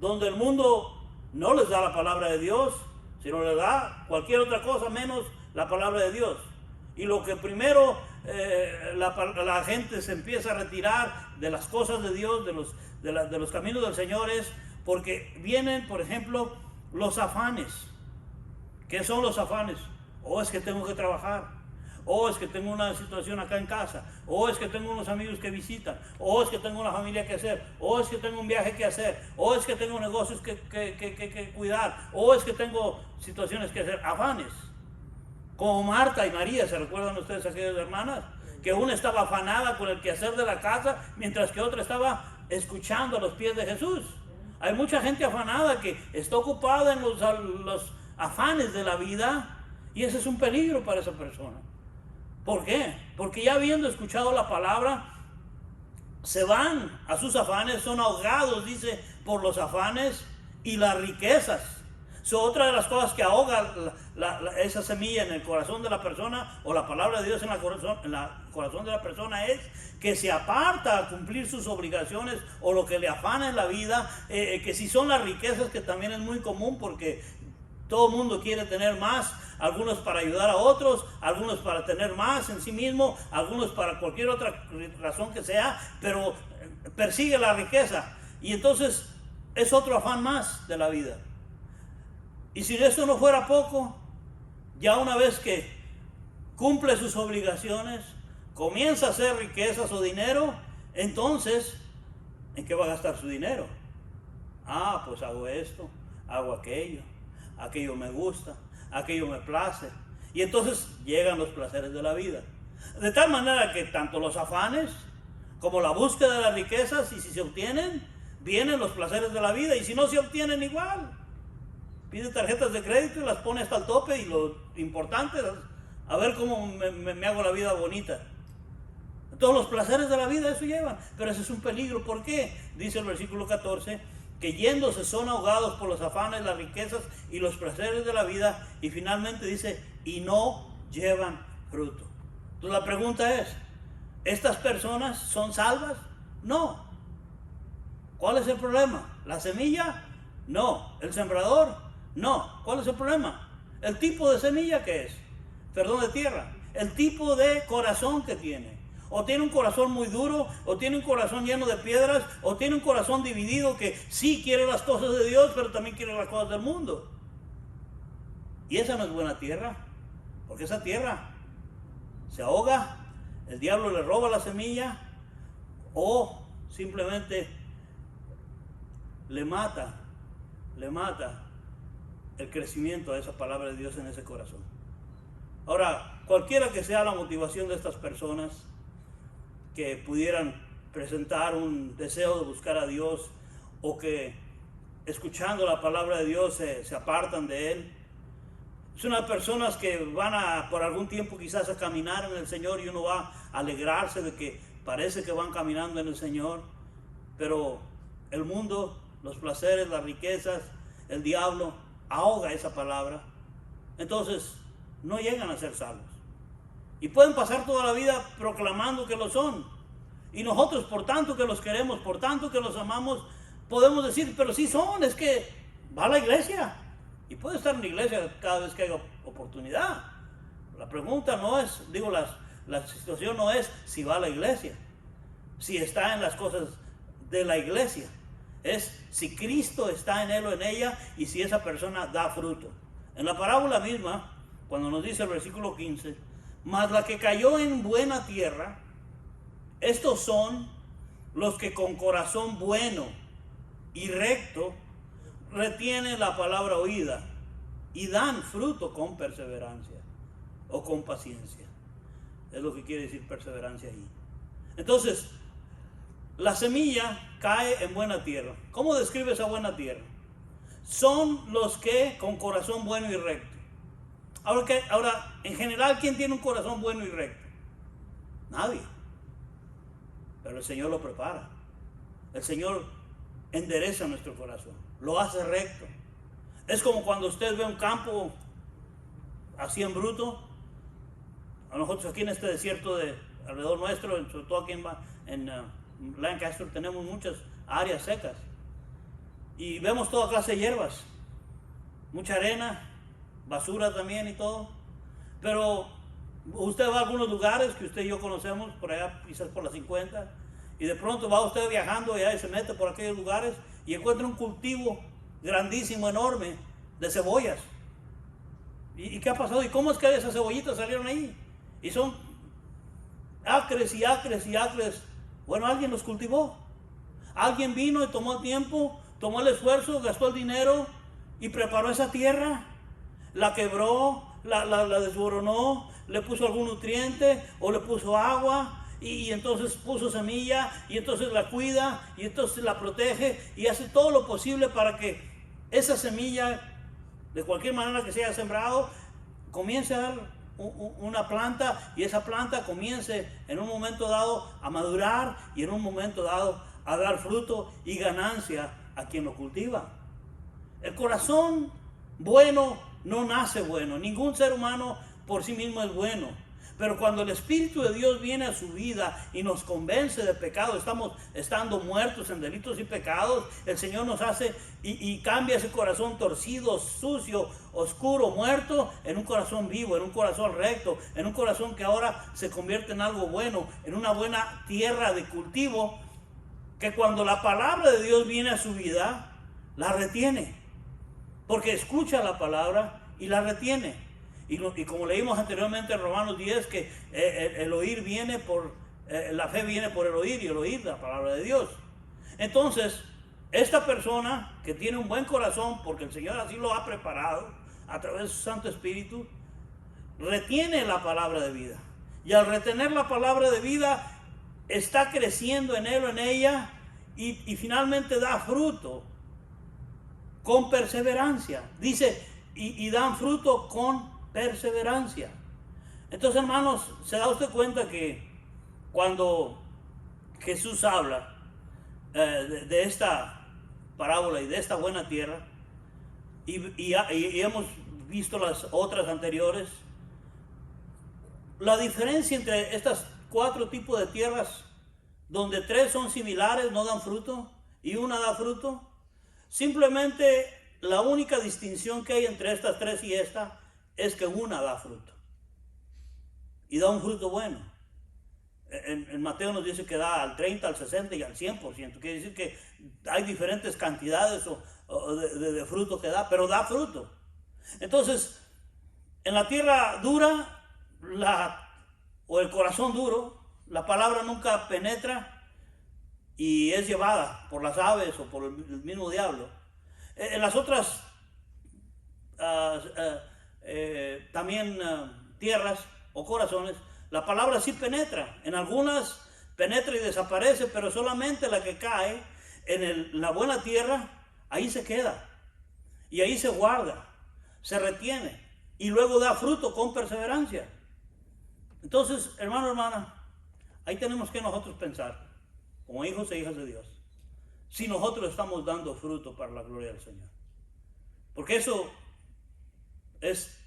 donde el mundo no les da la palabra de Dios, sino le da cualquier otra cosa menos la palabra de Dios. Y lo que primero la gente se empieza a retirar de las cosas de Dios, de los caminos del Señor, es porque vienen, por ejemplo, los afanes. ¿Qué son los afanes? Es que tengo que trabajar, es que tengo una situación acá en casa, es que tengo unos amigos que visitan, es que tengo una familia que hacer, es que tengo un viaje que hacer, es que tengo negocios que cuidar, es que tengo situaciones que hacer. Afanes. Como Marta y María, ¿se recuerdan ustedes aquellas hermanas? Que una estaba afanada con el quehacer de la casa, mientras que otra estaba escuchando a los pies de Jesús. Hay mucha gente afanada que está ocupada en los afanes de la vida, y ese es un peligro para esa persona. ¿Por qué? Porque ya habiendo escuchado la palabra, se van a sus afanes, son ahogados, dice, por los afanes y las riquezas. Otra de las cosas que ahoga esa semilla en el corazón de la persona, o la palabra de Dios en el corazón de la persona, es que se aparta a cumplir sus obligaciones o lo que le afana en la vida, que si son las riquezas, que también es muy común porque todo el mundo quiere tener más, algunos para ayudar a otros, algunos para tener más en sí mismo, algunos para cualquier otra razón que sea, pero persigue la riqueza, y entonces es otro afán más de la vida. Y si eso no fuera poco, ya una vez que cumple sus obligaciones, comienza a hacer riquezas o dinero, entonces, ¿en qué va a gastar su dinero? Pues hago esto, hago aquello me gusta, aquello me place. Y entonces llegan los placeres de la vida. De tal manera que tanto los afanes como la búsqueda de las riquezas, y si se obtienen, vienen los placeres de la vida, y si no se obtienen, igual. Pide tarjetas de crédito y las pone hasta el tope, y lo importante es a ver cómo me hago la vida bonita. Todos los placeres de la vida eso llevan, pero ese es un peligro. ¿Por qué? Dice el versículo 14, que yéndose son ahogados por los afanes, las riquezas y los placeres de la vida, y finalmente dice, y no llevan fruto. Entonces la pregunta es, ¿estas personas son salvas? No. ¿Cuál es el problema? ¿La semilla? No. ¿El sembrador? No. ¿Cuál es el problema? ¿El tipo de semilla que es? Perdón, de tierra. El tipo de corazón que tiene. O tiene un corazón muy duro, o tiene un corazón lleno de piedras, o tiene un corazón dividido que sí quiere las cosas de Dios, pero también quiere las cosas del mundo. Y esa no es buena tierra, porque esa tierra se ahoga, el diablo le roba la semilla, o simplemente le mata el crecimiento a esa palabra de Dios en ese corazón. Ahora, cualquiera que sea la motivación de estas personas que pudieran presentar un deseo de buscar a Dios, o que escuchando la palabra de Dios se apartan de Él, son unas personas que van por algún tiempo quizás a caminar en el Señor, y uno va a alegrarse de que parece que van caminando en el Señor, pero el mundo, los placeres, las riquezas, el diablo ahoga esa palabra. Entonces no llegan a ser salvos, y pueden pasar toda la vida proclamando que lo son, y nosotros, por tanto que los queremos, por tanto que los amamos, podemos decir, pero sí son, es que va a la iglesia, y puede estar en la iglesia cada vez que haya oportunidad. La pregunta no es, la situación no es si va a la iglesia, si está en las cosas de la iglesia, es si Cristo está en él o en ella, y si esa persona da fruto. En la parábola misma, cuando nos dice el versículo 15, mas la que cayó en buena tierra, estos son los que con corazón bueno y recto retienen la palabra oída y dan fruto con perseverancia o con paciencia. Es lo que quiere decir perseverancia ahí. Entonces, la semilla cae en buena tierra. ¿Cómo describe esa buena tierra? Son los que con corazón bueno y recto. Ahora, en general, ¿quién tiene un corazón bueno y recto? Nadie. Pero el Señor lo prepara. El Señor endereza nuestro corazón, lo hace recto. Es como cuando usted ve un campo así en bruto. A nosotros aquí en este desierto de alrededor nuestro, sobre todo aquí en Lancaster, tenemos muchas áreas secas, y vemos toda clase de hierbas, mucha arena, basura también y todo. Pero usted va a algunos lugares que usted y yo conocemos, por allá quizás por las 50, y de pronto va usted viajando allá y se mete por aquellos lugares y encuentra un cultivo grandísimo, enorme, de cebollas. ¿Y qué ha pasado? ¿Y cómo es que esas cebollitas salieron ahí? Y son acres y acres y acres. Bueno, alguien los cultivó. Alguien vino y tomó el tiempo, tomó el esfuerzo, gastó el dinero y preparó esa tierra. La quebró, la desboronó, le puso algún nutriente o le puso agua. Y entonces puso semilla y entonces la cuida y entonces la protege y hace todo lo posible para que esa semilla, de cualquier manera que se haya sembrado, comience a dar una planta y esa planta comience en un momento dado a madurar y en un momento dado a dar fruto y ganancia a quien lo cultiva. El corazón bueno no nace bueno. Ningún ser humano por sí mismo es bueno. Pero cuando el Espíritu de Dios viene a su vida y nos convence de pecado, estando muertos en delitos y pecados, el Señor nos hace y cambia ese corazón torcido, sucio, oscuro, muerto, en un corazón vivo, en un corazón recto, en un corazón que ahora se convierte en algo bueno, en una buena tierra de cultivo, que cuando la palabra de Dios viene a su vida, la retiene, porque escucha la palabra y la retiene. Y como leímos anteriormente en Romanos 10, que el oír viene por, la fe viene por el oír y el oír la palabra de Dios. Entonces, esta persona que tiene un buen corazón, porque el Señor así lo ha preparado a través de su Santo Espíritu, retiene la palabra de vida. Y al retener la palabra de vida, está creciendo en él o en ella y finalmente da fruto con perseverancia. Dice, y dan fruto con perseverancia. Entonces, hermanos, se da usted cuenta que cuando Jesús habla de esta parábola y de esta buena tierra, y hemos visto las otras anteriores, la diferencia entre estas 4 tipos de tierras, donde 3 son similares, no dan fruto, y una da fruto, simplemente la única distinción que hay entre estas 3 y esta es que una da fruto y da un fruto bueno. En Mateo nos dice que da al 30, al 60 y al 100%. Quiere decir que hay diferentes cantidades de fruto que da, pero da fruto. Entonces, en la tierra dura o el corazón duro, la palabra nunca penetra y es llevada por las aves o por el mismo diablo. En las otras también tierras o corazones, la palabra sí penetra. En algunas penetra y desaparece, pero solamente la que cae en la buena tierra, ahí se queda y ahí se guarda, se retiene y luego da fruto con perseverancia. Entonces, hermano, hermana, ahí tenemos que nosotros pensar como hijos e hijas de Dios, si nosotros estamos dando fruto para la gloria del Señor, porque eso es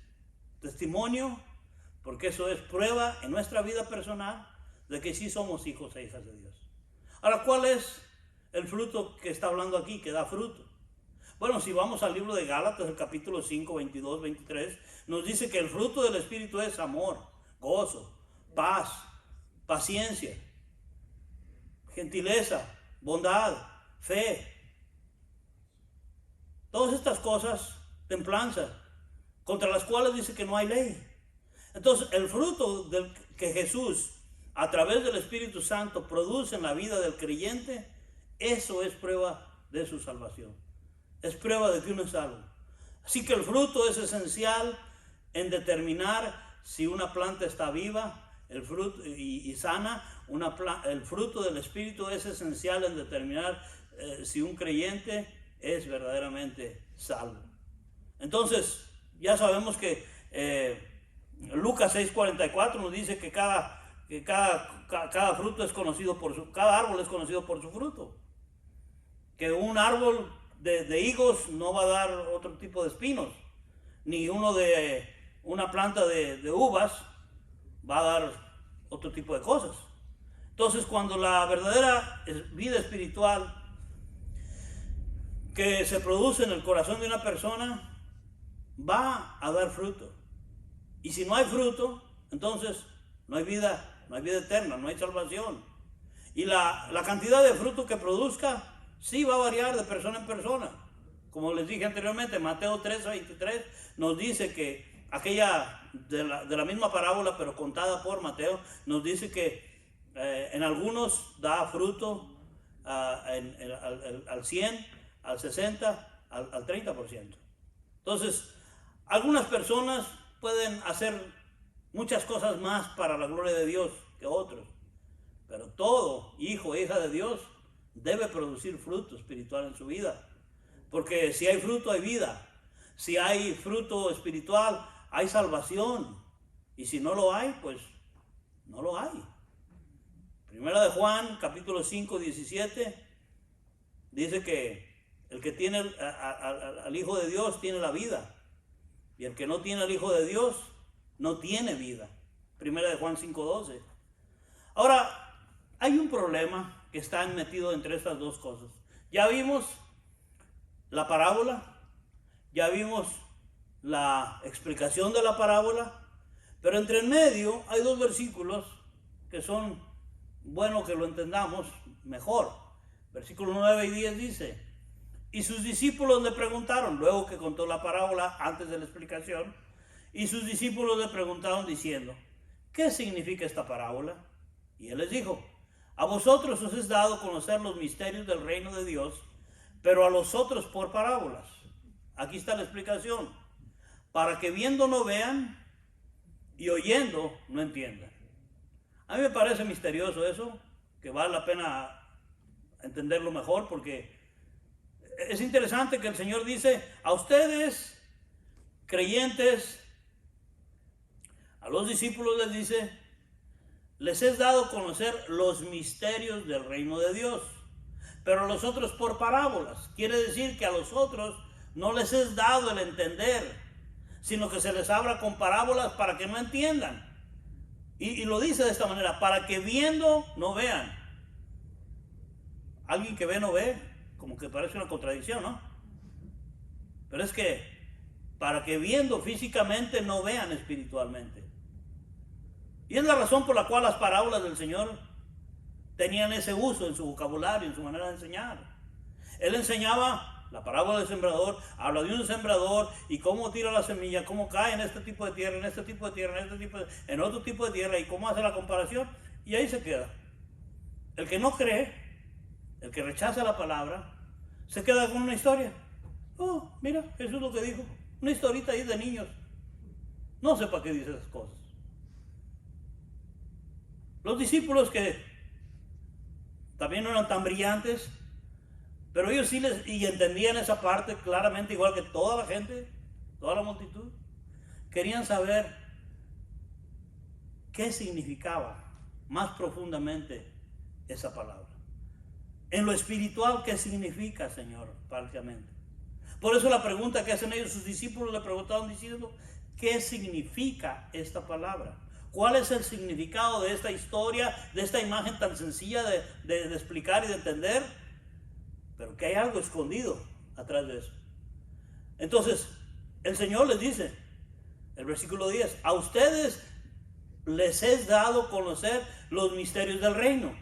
testimonio, porque eso es prueba en nuestra vida personal de que sí somos hijos e hijas de Dios. Ahora, ¿cuál es el fruto que está hablando aquí, que da fruto? Bueno, si vamos al libro de Gálatas, el capítulo 5, 22, 23, nos dice que el fruto del Espíritu es amor, gozo, paz, paciencia, gentileza, bondad, fe. Todas estas cosas, templanza, contra las cuales dice que no hay ley. Entonces, el fruto que Jesús, a través del Espíritu Santo, produce en la vida del creyente, eso es prueba de su salvación. Es prueba de que uno es salvo. Así que el fruto es esencial en determinar si una planta está viva, el fruto y sana. El fruto del Espíritu es esencial en determinar si un creyente es verdaderamente salvo. Entonces, ya sabemos que Lucas 6:44 nos dice que cada fruto es conocido cada árbol es conocido por su fruto. Que un árbol de higos no va a dar otro tipo de espinos, ni una planta de uvas va a dar otro tipo de cosas. Entonces, cuando la verdadera vida espiritual que se produce en el corazón de una persona va a dar fruto. Y si no hay fruto, entonces no hay vida eterna, no hay salvación. Y la cantidad de fruto que produzca sí va a variar de persona en persona. Como les dije anteriormente, Mateo 13:23 nos dice que aquella de la misma parábola, pero contada por Mateo, nos dice que en algunos da fruto al 100, al 60, al 30%. Entonces, algunas personas pueden hacer muchas cosas más para la gloria de Dios que otros, pero todo hijo e hija de Dios debe producir fruto espiritual en su vida, porque si hay fruto hay vida, si hay fruto espiritual hay salvación, y si no lo hay, pues no lo hay. Primera de Juan, capítulo 5:17, dice que el que tiene al Hijo de Dios tiene la vida, y el que no tiene al Hijo de Dios no tiene vida. Primera de Juan 5:12. Ahora, hay un problema que está metido entre estas dos cosas. Ya vimos la parábola, ya vimos la explicación de la parábola, pero entre en medio hay dos versículos que son bueno que lo entendamos mejor. Versículos 9 y 10 dice: y sus discípulos le preguntaron, luego que contó la parábola antes de la explicación, y sus discípulos le preguntaron diciendo: ¿qué significa esta parábola? Y él les dijo: a vosotros os es dado conocer los misterios del reino de Dios, pero a los otros por parábolas. Aquí está la explicación: para que viendo no vean y oyendo no entiendan. A mí me parece misterioso eso, que vale la pena entenderlo mejor, porque es interesante que el Señor dice: a ustedes, creyentes, a los discípulos les dice: les es dado conocer los misterios del reino de Dios, pero a los otros por parábolas. Quiere decir que a los otros no les es dado el entender, sino que se les habla con parábolas para que no entiendan. Y lo dice de esta manera: para que viendo no vean. Alguien que ve no ve, como que parece una contradicción, ¿no? Pero es que para que viendo físicamente no vean espiritualmente. Y es la razón por la cual las parábolas del Señor tenían ese uso en su vocabulario, en su manera de enseñar. Él enseñaba la parábola del sembrador, habla de un sembrador y cómo tira la semilla, cómo cae en este tipo de tierra, en este tipo de tierra, en otro tipo de tierra, y cómo hace la comparación, y ahí se queda. El que no cree, el que rechaza la palabra, se queda con una historia. Oh, mira, eso es lo que dijo. Una historita ahí de niños. No sé para qué dice esas cosas. Los discípulos, que también no eran tan brillantes, pero ellos sí y entendían esa parte claramente, igual que toda la gente, toda la multitud, querían saber qué significaba más profundamente esa palabra. En lo espiritual, ¿qué significa, Señor, prácticamente? Por eso la pregunta que hacen ellos, sus discípulos le preguntaron diciendo: ¿qué significa esta palabra? ¿Cuál es el significado de esta historia, de esta imagen tan sencilla de explicar y de entender? Pero que hay algo escondido atrás de eso. Entonces, el Señor les dice, el versículo 10, a ustedes les es dado conocer los misterios del reino.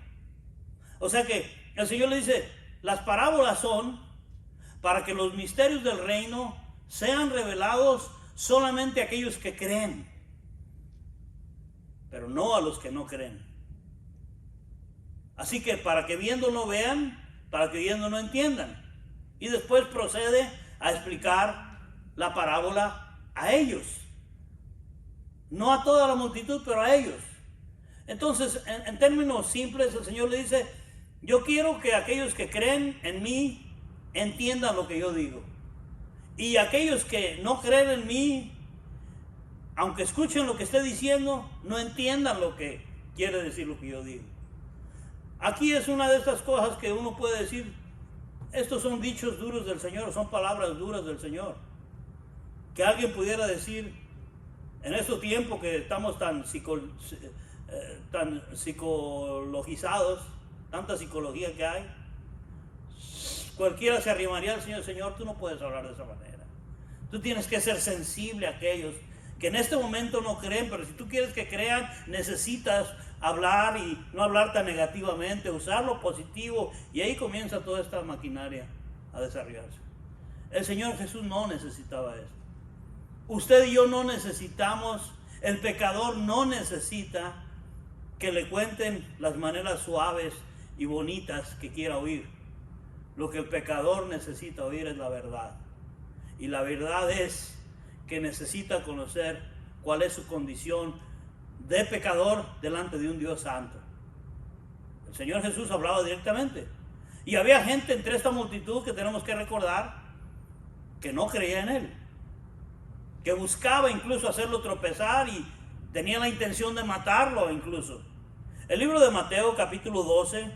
O sea que el Señor le dice, las parábolas son para que los misterios del reino sean revelados solamente a aquellos que creen, pero no a los que no creen. Así que para que viendo no vean, para que viendo no entiendan. Y después procede a explicar la parábola a ellos. No a toda la multitud, pero a ellos. Entonces, en términos simples, el Señor le dice: yo quiero que aquellos que creen en mí entiendan lo que yo digo. Y aquellos que no creen en mí, aunque escuchen lo que esté diciendo, no entiendan lo que quiere decir lo que yo digo. Aquí es una de estas cosas que uno puede decir: estos son dichos duros del Señor, son palabras duras del Señor. Que alguien pudiera decir, en este tiempo que estamos tan psicologizados, tanta psicología que hay, cualquiera se arrimaría al Señor: Señor, tú no puedes hablar de esa manera. Tú tienes que ser sensible a aquellos que en este momento no creen, pero si tú quieres que crean, necesitas hablar y no hablar tan negativamente, usar lo positivo, y ahí comienza toda esta maquinaria a desarrollarse. El Señor Jesús no necesitaba esto. Usted y yo no necesitamos, el pecador no necesita que le cuenten las maneras suaves y bonitas que quiera oír. Lo que el pecador necesita oír es la verdad. Y la verdad es que necesita conocer cuál es su condición de pecador delante de un Dios santo. El Señor Jesús hablaba directamente. Y había gente entre esta multitud que tenemos que recordar que no creía en Él, que buscaba incluso hacerlo tropezar y tenía la intención de matarlo incluso. El libro de Mateo capítulo 12,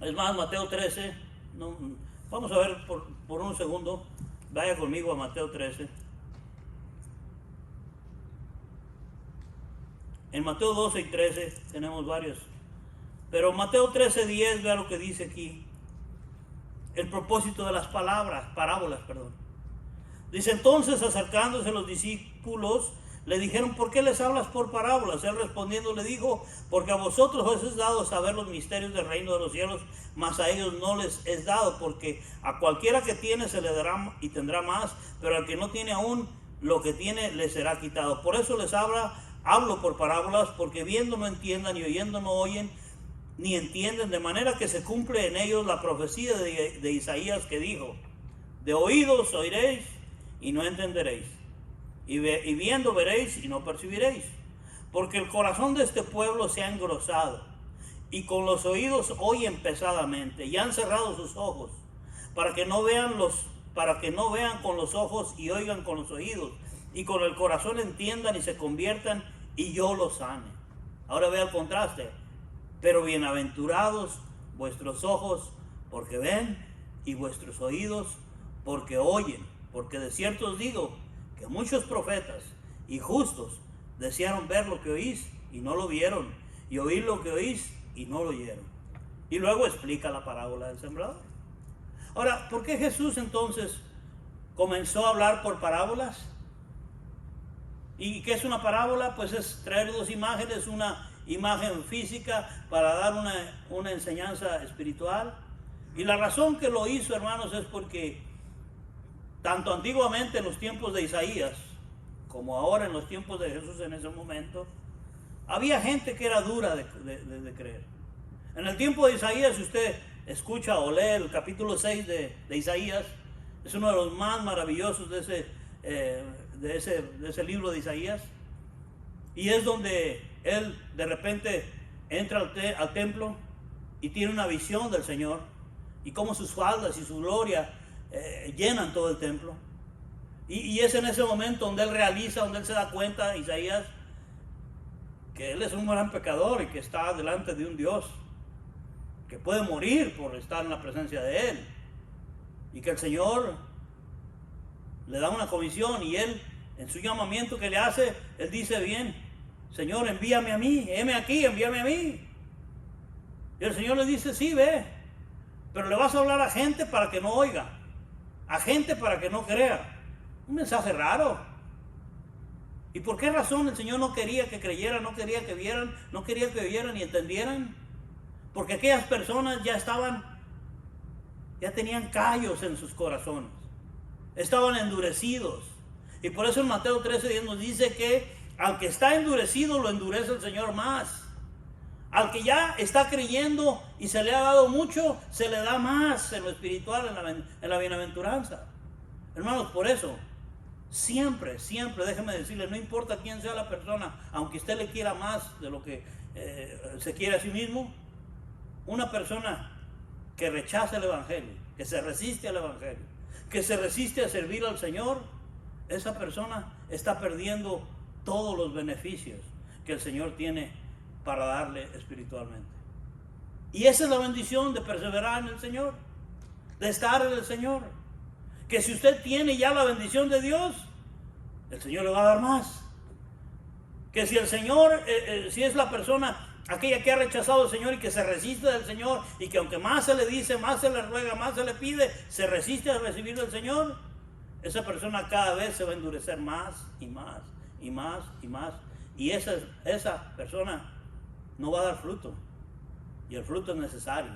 es más, Mateo 13, vamos a ver por un segundo, vaya conmigo a Mateo 13. En Mateo 12 y 13 tenemos varios, pero Mateo 13:10, vea lo que dice aquí, el propósito de las parábolas. Dice: entonces, acercándose los discípulos, le dijeron: ¿por qué les hablas por parábolas? Él respondiendo le dijo: porque a vosotros os es dado saber los misterios del reino de los cielos, mas a ellos no les es dado, porque a cualquiera que tiene se le dará y tendrá más, pero al que no tiene aún, lo que tiene le será quitado. Por eso les hablo por parábolas, porque viendo no entiendan y oyendo no oyen ni entienden, de manera que se cumple en ellos la profecía de Isaías, que dijo: de oídos oiréis y no entenderéis, y viendo veréis y no percibiréis, porque el corazón de este pueblo se ha engrosado, y con los oídos oyen pesadamente, y han cerrado sus ojos, para que no vean con los ojos y oigan con los oídos, y con el corazón entiendan y se conviertan, y yo los sane. Ahora vea el contraste: pero bienaventurados vuestros ojos porque ven, y vuestros oídos porque oyen, porque de cierto os digo que muchos profetas y justos desearon ver lo que oís y no lo vieron, y oír lo que oís y no lo oyeron. Y luego explica la parábola del sembrador. Ahora, ¿por qué Jesús entonces comenzó a hablar por parábolas? ¿Y qué es una parábola? Pues es traer dos imágenes, una imagen física para dar una enseñanza espiritual. Y la razón que lo hizo, hermanos, es porque tanto antiguamente en los tiempos de Isaías como ahora en los tiempos de Jesús, en ese momento, había gente que era dura de creer. En el tiempo de Isaías, si usted escucha o lee el capítulo 6 de Isaías, es uno de los más maravillosos de ese libro de Isaías, y es donde él de repente entra al templo y tiene una visión del Señor, y cómo sus faldas y su gloria llenan todo el templo. Y es en ese momento donde él se da cuenta, Isaías, que él es un gran pecador y que está delante de un Dios que puede morir por estar en la presencia de él, y que el Señor le da una comisión, y él, en su llamamiento que le hace, él dice: bien, Señor, envíame a mí, heme aquí, envíame a mí. Y el Señor le dice: sí, ve, pero le vas a hablar a gente para que no oiga, a gente para que no crea. Un mensaje raro. ¿Y por qué razón el Señor no quería que creyeran, no quería que vieran, no quería que oyeran y entendieran? Porque aquellas personas ya tenían callos en sus corazones, estaban endurecidos. Y por eso en Mateo 13:10 nos dice que al que está endurecido lo endurece el Señor más. Al que ya está creyendo y se le ha dado mucho, se le da más en lo espiritual, en la bienaventuranza. Hermanos, por eso, siempre, déjeme decirle, no importa quién sea la persona, aunque usted le quiera más de lo que se quiere a sí mismo, una persona que rechaza el Evangelio, que se resiste al Evangelio, que se resiste a servir al Señor, esa persona está perdiendo todos los beneficios que el Señor tiene para darle espiritualmente. Y esa es la bendición de perseverar en el Señor, de estar en el Señor. Que si usted tiene ya la bendición de Dios, el Señor le va a dar más. Que si el Señor, si es la persona aquella que ha rechazado al Señor y que se resiste del Señor, y que aunque más se le dice, más se le ruega, más se le pide, se resiste a recibir del Señor, esa persona cada vez se va a endurecer más y más y más y más, y esa persona no va a dar fruto, y el fruto es necesario.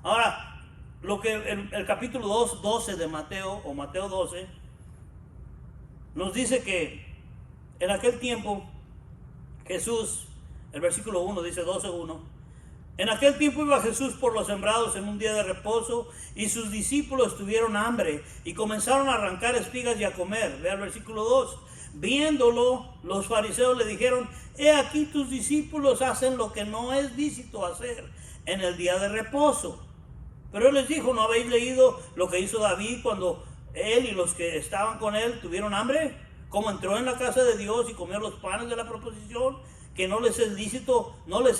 Ahora, lo que el capítulo 12 de Mateo, o Mateo 12, nos dice que en aquel tiempo Jesús, el versículo 1 dice 12:1, en aquel tiempo iba Jesús por los sembrados en un día de reposo, y sus discípulos tuvieron hambre y comenzaron a arrancar espigas y a comer. Vea el versículo 2. Viéndolo, los fariseos le dijeron: he aquí tus discípulos hacen lo que no es lícito hacer en el día de reposo. Pero él les dijo: ¿no habéis leído lo que hizo David cuando él y los que estaban con él tuvieron hambre? Como entró en la casa de Dios y comió los panes de la proposición, que no les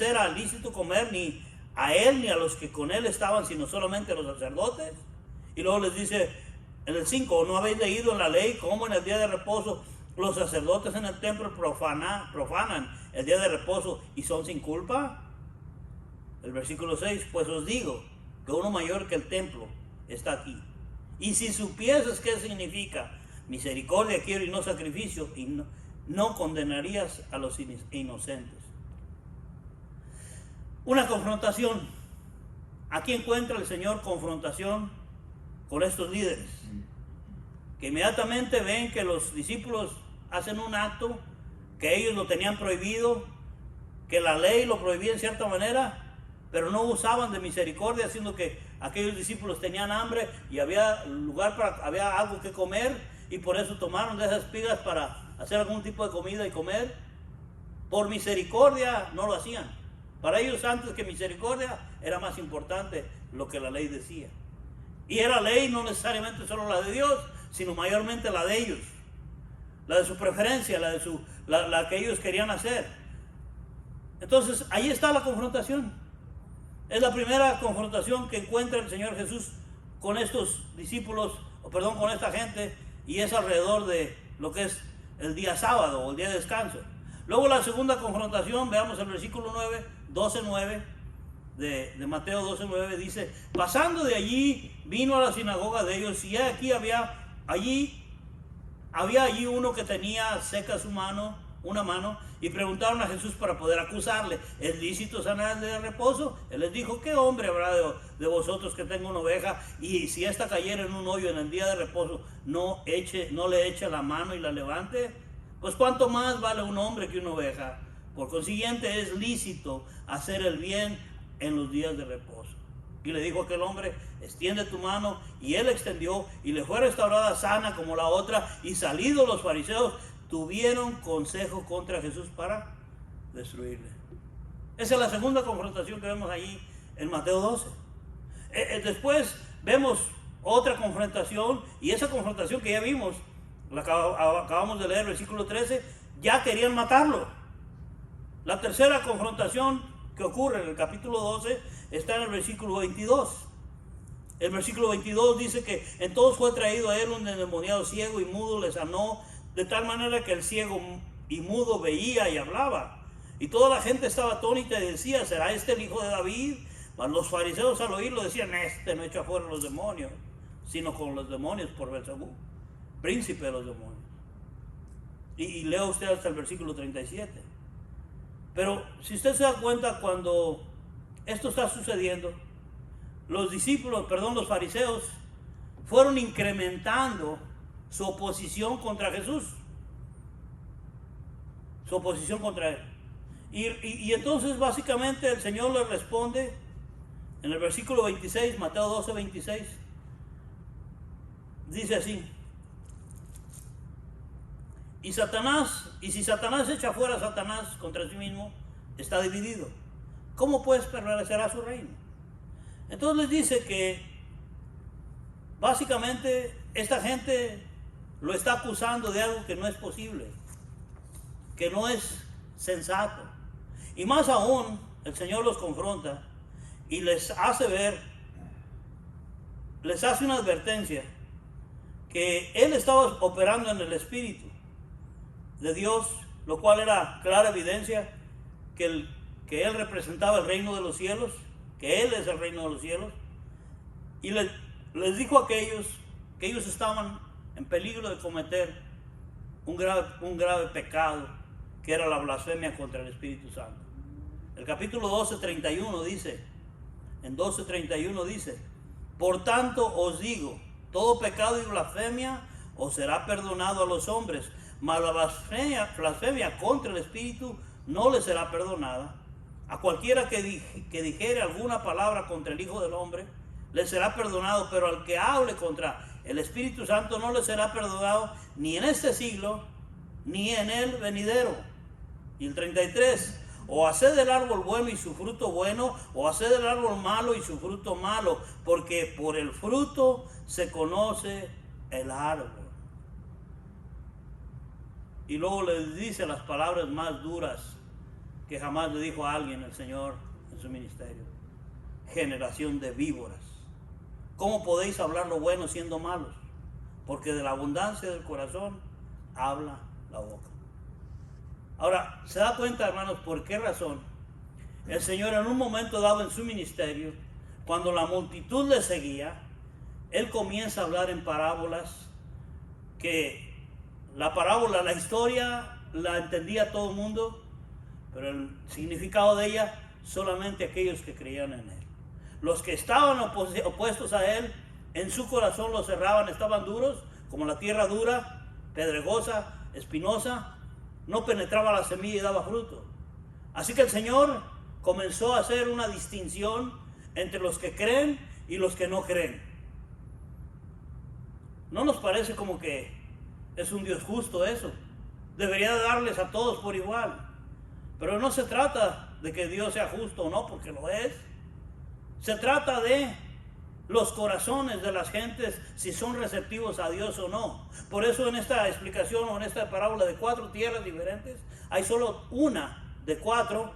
era lícito comer ni a él ni a los que con él estaban, sino solamente a los sacerdotes. Y luego les dice en el 5: ¿no habéis leído en la ley cómo en el día de reposo los sacerdotes en el templo profanan el día de reposo y son sin culpa? El versículo 6: pues os digo que uno mayor que el templo está aquí. Y si supieses qué significa misericordia quiero y no sacrificio, y no condenarías a los inocentes. Una confrontación. Aquí encuentra el Señor confrontación con estos líderes, que inmediatamente ven que los discípulos hacen un acto que ellos lo tenían prohibido, que la ley lo prohibía en cierta manera, pero no usaban de misericordia, siendo que aquellos discípulos tenían hambre y había algo que comer, y por eso tomaron de esas espigas para hacer algún tipo de comida y comer. Por misericordia no lo hacían. Para ellos, antes que misericordia, era más importante lo que la ley decía. Y era ley no necesariamente solo la de Dios, sino mayormente la de ellos, la de su preferencia, la que ellos querían hacer. Entonces ahí está la confrontación. Es la primera confrontación que encuentra el Señor Jesús con estos discípulos, con esta gente, y es alrededor de lo que es el día sábado o el día de descanso. Luego la segunda confrontación, veamos el versículo 12:9 de Mateo 12:9, dice: pasando de allí, vino a la sinagoga de ellos, y aquí había allí uno que tenía seca una mano, y preguntaron a Jesús para poder acusarle: ¿es lícito sanar el día de reposo? Él les dijo: ¿qué hombre habrá de vosotros que tenga una oveja, y si ésta cayera en un hoyo en el día de reposo, no le eche la mano y la levante? Pues cuánto más vale un hombre que una oveja. Por consiguiente es lícito hacer el bien en los días de reposo. Y le dijo aquel hombre: extiende tu mano. Y él extendió, y le fue restaurada sana como la otra. Y salidos los fariseos, tuvieron consejo contra Jesús para destruirle. Esa es la segunda confrontación que vemos allí en Mateo 12. Después vemos otra confrontación, y esa confrontación que ya vimos, la acabamos de leer, versículo 13, ya querían matarlo. La tercera confrontación que ocurre en el capítulo 12 está en el versículo 22. El versículo 22 dice que entonces fue traído a él un endemoniado ciego y mudo, le sanó, de tal manera que el ciego y mudo veía y hablaba. Y toda la gente estaba atónita y decía: ¿será este el hijo de David? Mas los fariseos al oírlo decían: este no echa fuera los demonios, sino con los demonios por Beelzebú, príncipe de los demonios. Y lea usted hasta el versículo 37. Pero si usted se da cuenta, cuando esto está sucediendo, los fariseos fueron incrementando su oposición contra Jesús, su oposición contra él. Y entonces básicamente el Señor les responde en el versículo 26, Mateo 12:26, dice así: y si Satanás echa fuera a Satanás contra sí mismo, está dividido. ¿Cómo pues prevalecerá su reino? Entonces les dice que básicamente esta gente lo está acusando de algo que no es posible, que no es sensato. Y más aún, el Señor los confronta y les hace ver, les hace una advertencia, que Él estaba operando en el Espíritu de Dios, lo cual era clara evidencia que que él representaba el reino de los cielos, que él es el reino de los cielos, y les dijo a aquellos que ellos estaban en peligro de cometer un grave pecado, que era la blasfemia contra el Espíritu Santo. El capítulo 12:31 dice, en 12:31 dice, por tanto os digo, todo pecado y blasfemia os será perdonado a los hombres, mas la blasfemia contra el Espíritu no le será perdonada. A cualquiera que dijere alguna palabra contra el Hijo del Hombre, le será perdonado, pero al que hable contra el Espíritu Santo no le será perdonado ni en este siglo, ni en el venidero. Y el 33, o haced del árbol bueno y su fruto bueno, o haced del árbol malo y su fruto malo, porque por el fruto se conoce el árbol. Y luego les dice las palabras más duras que jamás le dijo a alguien el Señor en su ministerio: generación de víboras, ¿cómo podéis hablar lo bueno siendo malos? Porque de la abundancia del corazón habla la boca. Ahora, ¿se da cuenta, hermanos, por qué razón el Señor en un momento dado en su ministerio, cuando la multitud le seguía, Él comienza a hablar en parábolas, que la parábola, la historia, la entendía todo el mundo, pero el significado de ella solamente aquellos que creían en Él? Los que estaban opuestos a Él, en su corazón los cerraban, estaban duros, como la tierra dura, pedregosa, espinosa, no penetraba la semilla y daba fruto. Así que el Señor comenzó a hacer una distinción entre los que creen y los que no creen. ¿No nos parece como que es un Dios justo eso? Debería darles a todos por igual. Pero no se trata de que Dios sea justo o no, porque lo es. Se trata de los corazones de las gentes, si son receptivos a Dios o no. Por eso en esta explicación o en esta parábola de 4 tierras diferentes, hay solo una de 4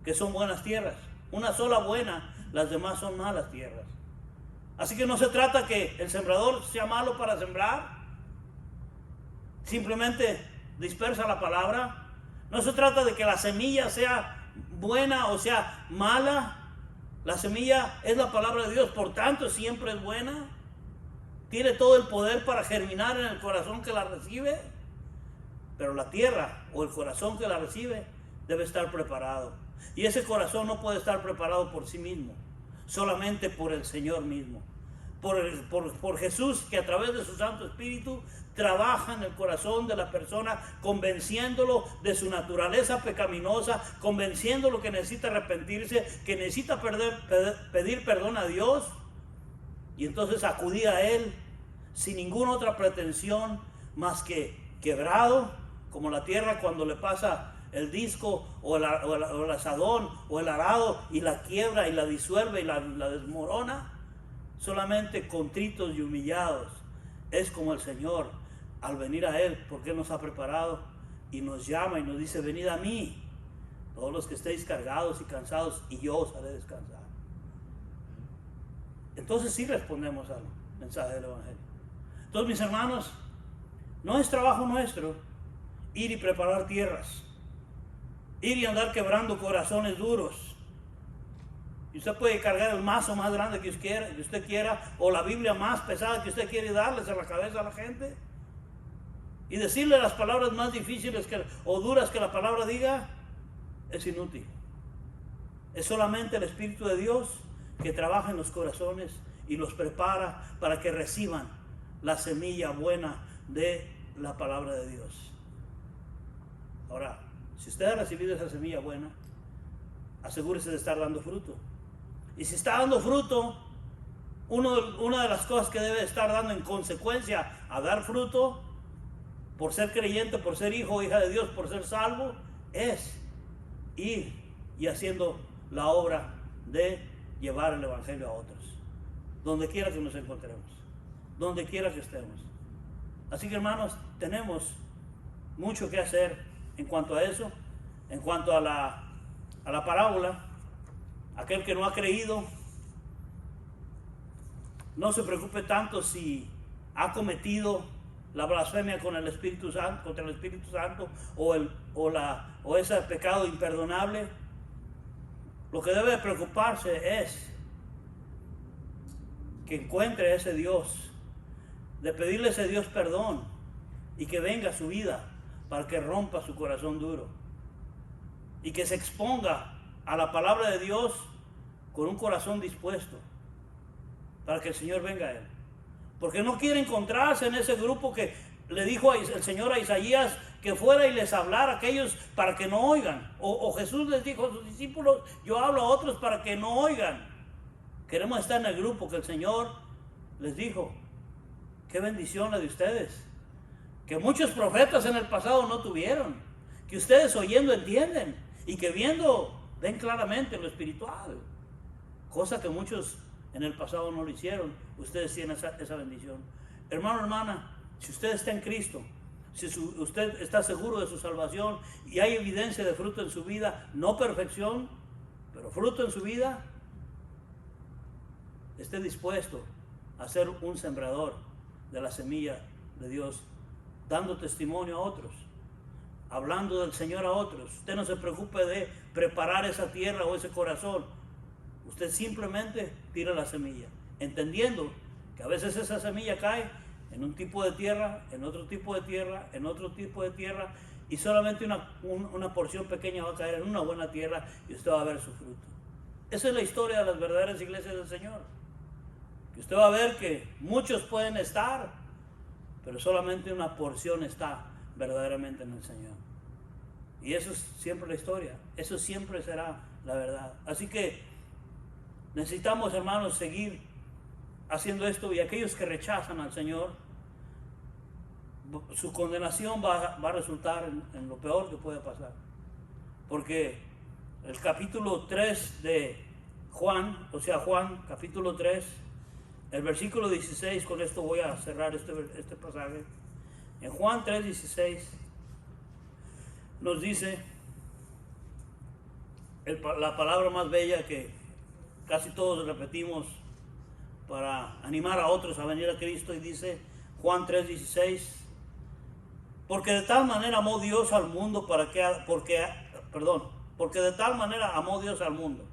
que son buenas tierras. Una sola buena, las demás son malas tierras. Así que no se trata que el sembrador sea malo para sembrar, simplemente dispersa la palabra. No se trata de que la semilla sea buena o sea mala. La semilla es la palabra de Dios, por tanto siempre es buena. Tiene todo el poder para germinar en el corazón que la recibe. Pero la tierra o el corazón que la recibe debe estar preparado. Y ese corazón no puede estar preparado por sí mismo, solamente por el Señor mismo. Por Jesús, que a través de su Santo Espíritu trabaja en el corazón de la persona, convenciéndolo de su naturaleza pecaminosa, convenciéndolo que necesita arrepentirse, que necesita pedir perdón a Dios, y entonces acudir a Él sin ninguna otra pretensión más que quebrado, como la tierra cuando le pasa el disco o el asadón o el arado y la quiebra y la disuelve y la desmorona. Solamente contritos y humillados es como el Señor al venir a Él, porque Él nos ha preparado y nos llama y nos dice: venid a mí, todos los que estéis cargados y cansados, y yo os haré descansar. Entonces sí respondemos al mensaje del Evangelio. Entonces, mis hermanos, no es trabajo nuestro ir y preparar tierras, ir y andar quebrando corazones duros. Y usted puede cargar el mazo más grande que usted quiera, o la Biblia más pesada que usted quiere darles a la cabeza a la gente, y decirle las palabras más difíciles o duras que la palabra diga. Es inútil. Es solamente el Espíritu de Dios que trabaja en los corazones y los prepara para que reciban la semilla buena de la palabra de Dios. Ahora, si usted ha recibido esa semilla buena, asegúrese de estar dando fruto. Y si está dando fruto, una de las cosas que debe estar dando en consecuencia a dar fruto, por ser creyente, por ser hijo o hija de Dios, por ser salvo, es ir y haciendo la obra de llevar el Evangelio a otros, donde quiera que nos encontremos, donde quiera que estemos. Así que, hermanos, tenemos mucho que hacer en cuanto a eso. En cuanto a la parábola, aquel que no ha creído, no se preocupe tanto si ha cometido la blasfemia con el Espíritu Santo, contra el Espíritu Santo, o ese pecado imperdonable. lo que debe preocuparse es que encuentre a ese Dios, de pedirle a ese Dios perdón y que venga a su vida para que rompa su corazón duro y que se exponga a la palabra de Dios con un corazón dispuesto para que el Señor venga a él. Porque no quiere encontrarse en ese grupo que le dijo el Señor a Isaías que fuera y les hablara a aquellos para que no oigan. O Jesús les dijo a sus discípulos, yo hablo a otros para que no oigan. Queremos estar en el grupo que el Señor les dijo. Qué bendición la de ustedes. Que muchos profetas en el pasado no tuvieron. Que ustedes oyendo entienden. Y que viendo ven claramente lo espiritual. Cosa que muchos en el pasado no lo hicieron. Ustedes tienen esa bendición. Hermano, hermana, si usted está en Cristo, si usted está seguro de su salvación y hay evidencia de fruto en su vida, no perfección, pero fruto en su vida, esté dispuesto a ser un sembrador de la semilla de Dios, dando testimonio a otros, hablando del Señor a otros. Usted no se preocupe de preparar esa tierra o ese corazón. Usted simplemente tira la semilla, entendiendo que a veces esa semilla cae en un tipo de tierra, en otro tipo de tierra, en otro tipo de tierra, y solamente una porción pequeña va a caer en una buena tierra y usted va a ver su fruto. Esa es la historia de las verdaderas iglesias del Señor. Que usted va a ver que muchos pueden estar, pero solamente una porción está verdaderamente en el Señor. Y eso es siempre la historia, eso siempre será la verdad. Así que necesitamos, hermanos, seguir haciendo esto, y aquellos que rechazan al Señor, su condenación va a resultar en lo peor que puede pasar. Porque el capítulo 3 de Juan, o sea, Juan capítulo 3, el versículo 16, con esto voy a cerrar este pasaje. En Juan 3:16 nos dice la palabra más bella que casi todos repetimos para animar a otros a venir a Cristo, y dice Juan 3:16, porque de tal manera amó Dios al mundo porque de tal manera amó Dios al mundo,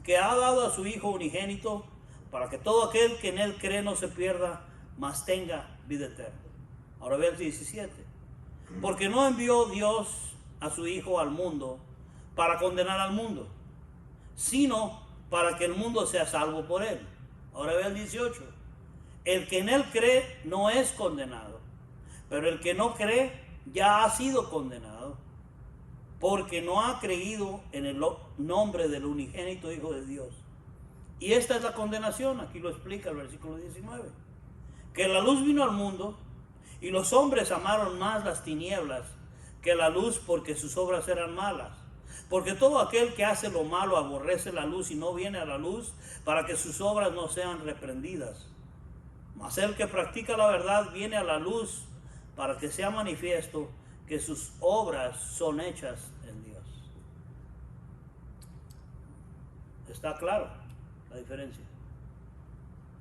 que ha dado a su Hijo unigénito, para que todo aquel que en él cree no se pierda, mas tenga vida eterna. Ahora ve el 17, porque no envió Dios a su Hijo al mundo para condenar al mundo, sino para que el mundo sea salvo por él. Ahora ve el 18, el que en él cree no es condenado, pero el que no cree ya ha sido condenado, porque no ha creído en el nombre del unigénito Hijo de Dios. Y esta es la condenación, aquí lo explica el versículo 19, que la luz vino al mundo, y los hombres amaron más las tinieblas que la luz, porque sus obras eran malas. Porque todo aquel que hace lo malo aborrece la luz y no viene a la luz, para que sus obras no sean reprendidas. Mas el que practica la verdad viene a la luz, para que sea manifiesto que sus obras son hechas en Dios. ¿Está claro la diferencia?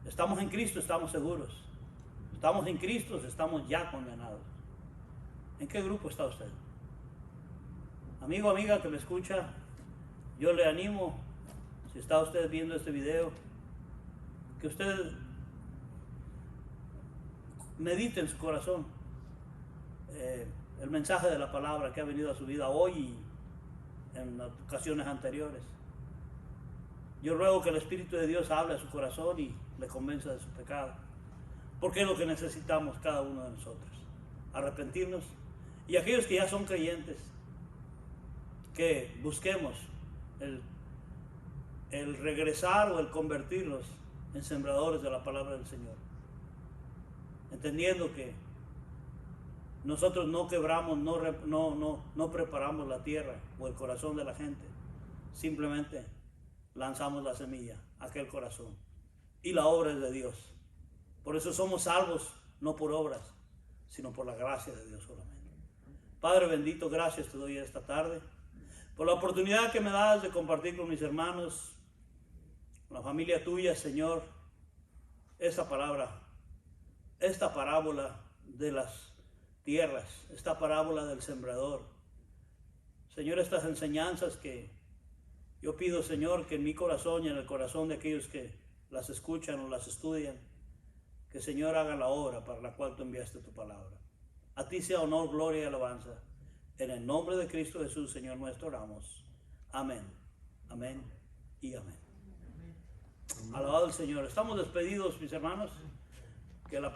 Estamos en Cristo, estamos seguros. Estamos en Cristo, estamos ya condenados. ¿En qué grupo está usted? Amigo, amiga que me escucha, yo le animo, si está usted viendo este video, que usted medite en su corazón el mensaje de la palabra que ha venido a su vida hoy y en ocasiones anteriores. Yo ruego que el Espíritu de Dios hable a su corazón y le convenza de su pecado, porque es lo que necesitamos cada uno de nosotros, arrepentirnos. Y aquellos que ya son creyentes, que busquemos el regresar o el convertirlos en sembradores de la palabra del Señor, entendiendo que nosotros no quebramos, no preparamos la tierra o el corazón de la gente, simplemente lanzamos la semilla a aquel corazón, y la obra es de Dios. Por eso somos salvos, no por obras, sino por la gracia de Dios solamente. Padre bendito, gracias te doy esta tarde por la oportunidad que me das de compartir con mis hermanos, con la familia tuya, Señor, esta palabra, esta parábola de las tierras, esta parábola del sembrador. Señor, estas enseñanzas que Yo pido, Señor, que en mi corazón y en el corazón de aquellos que las escuchan o las estudian, que Señor haga la obra para la cual tú enviaste tu palabra. A ti sea honor, gloria y alabanza. En el nombre de Cristo Jesús, Señor nuestro, oramos. Amén, amén y amén. Alabado el Señor. Estamos despedidos, mis hermanos. Que la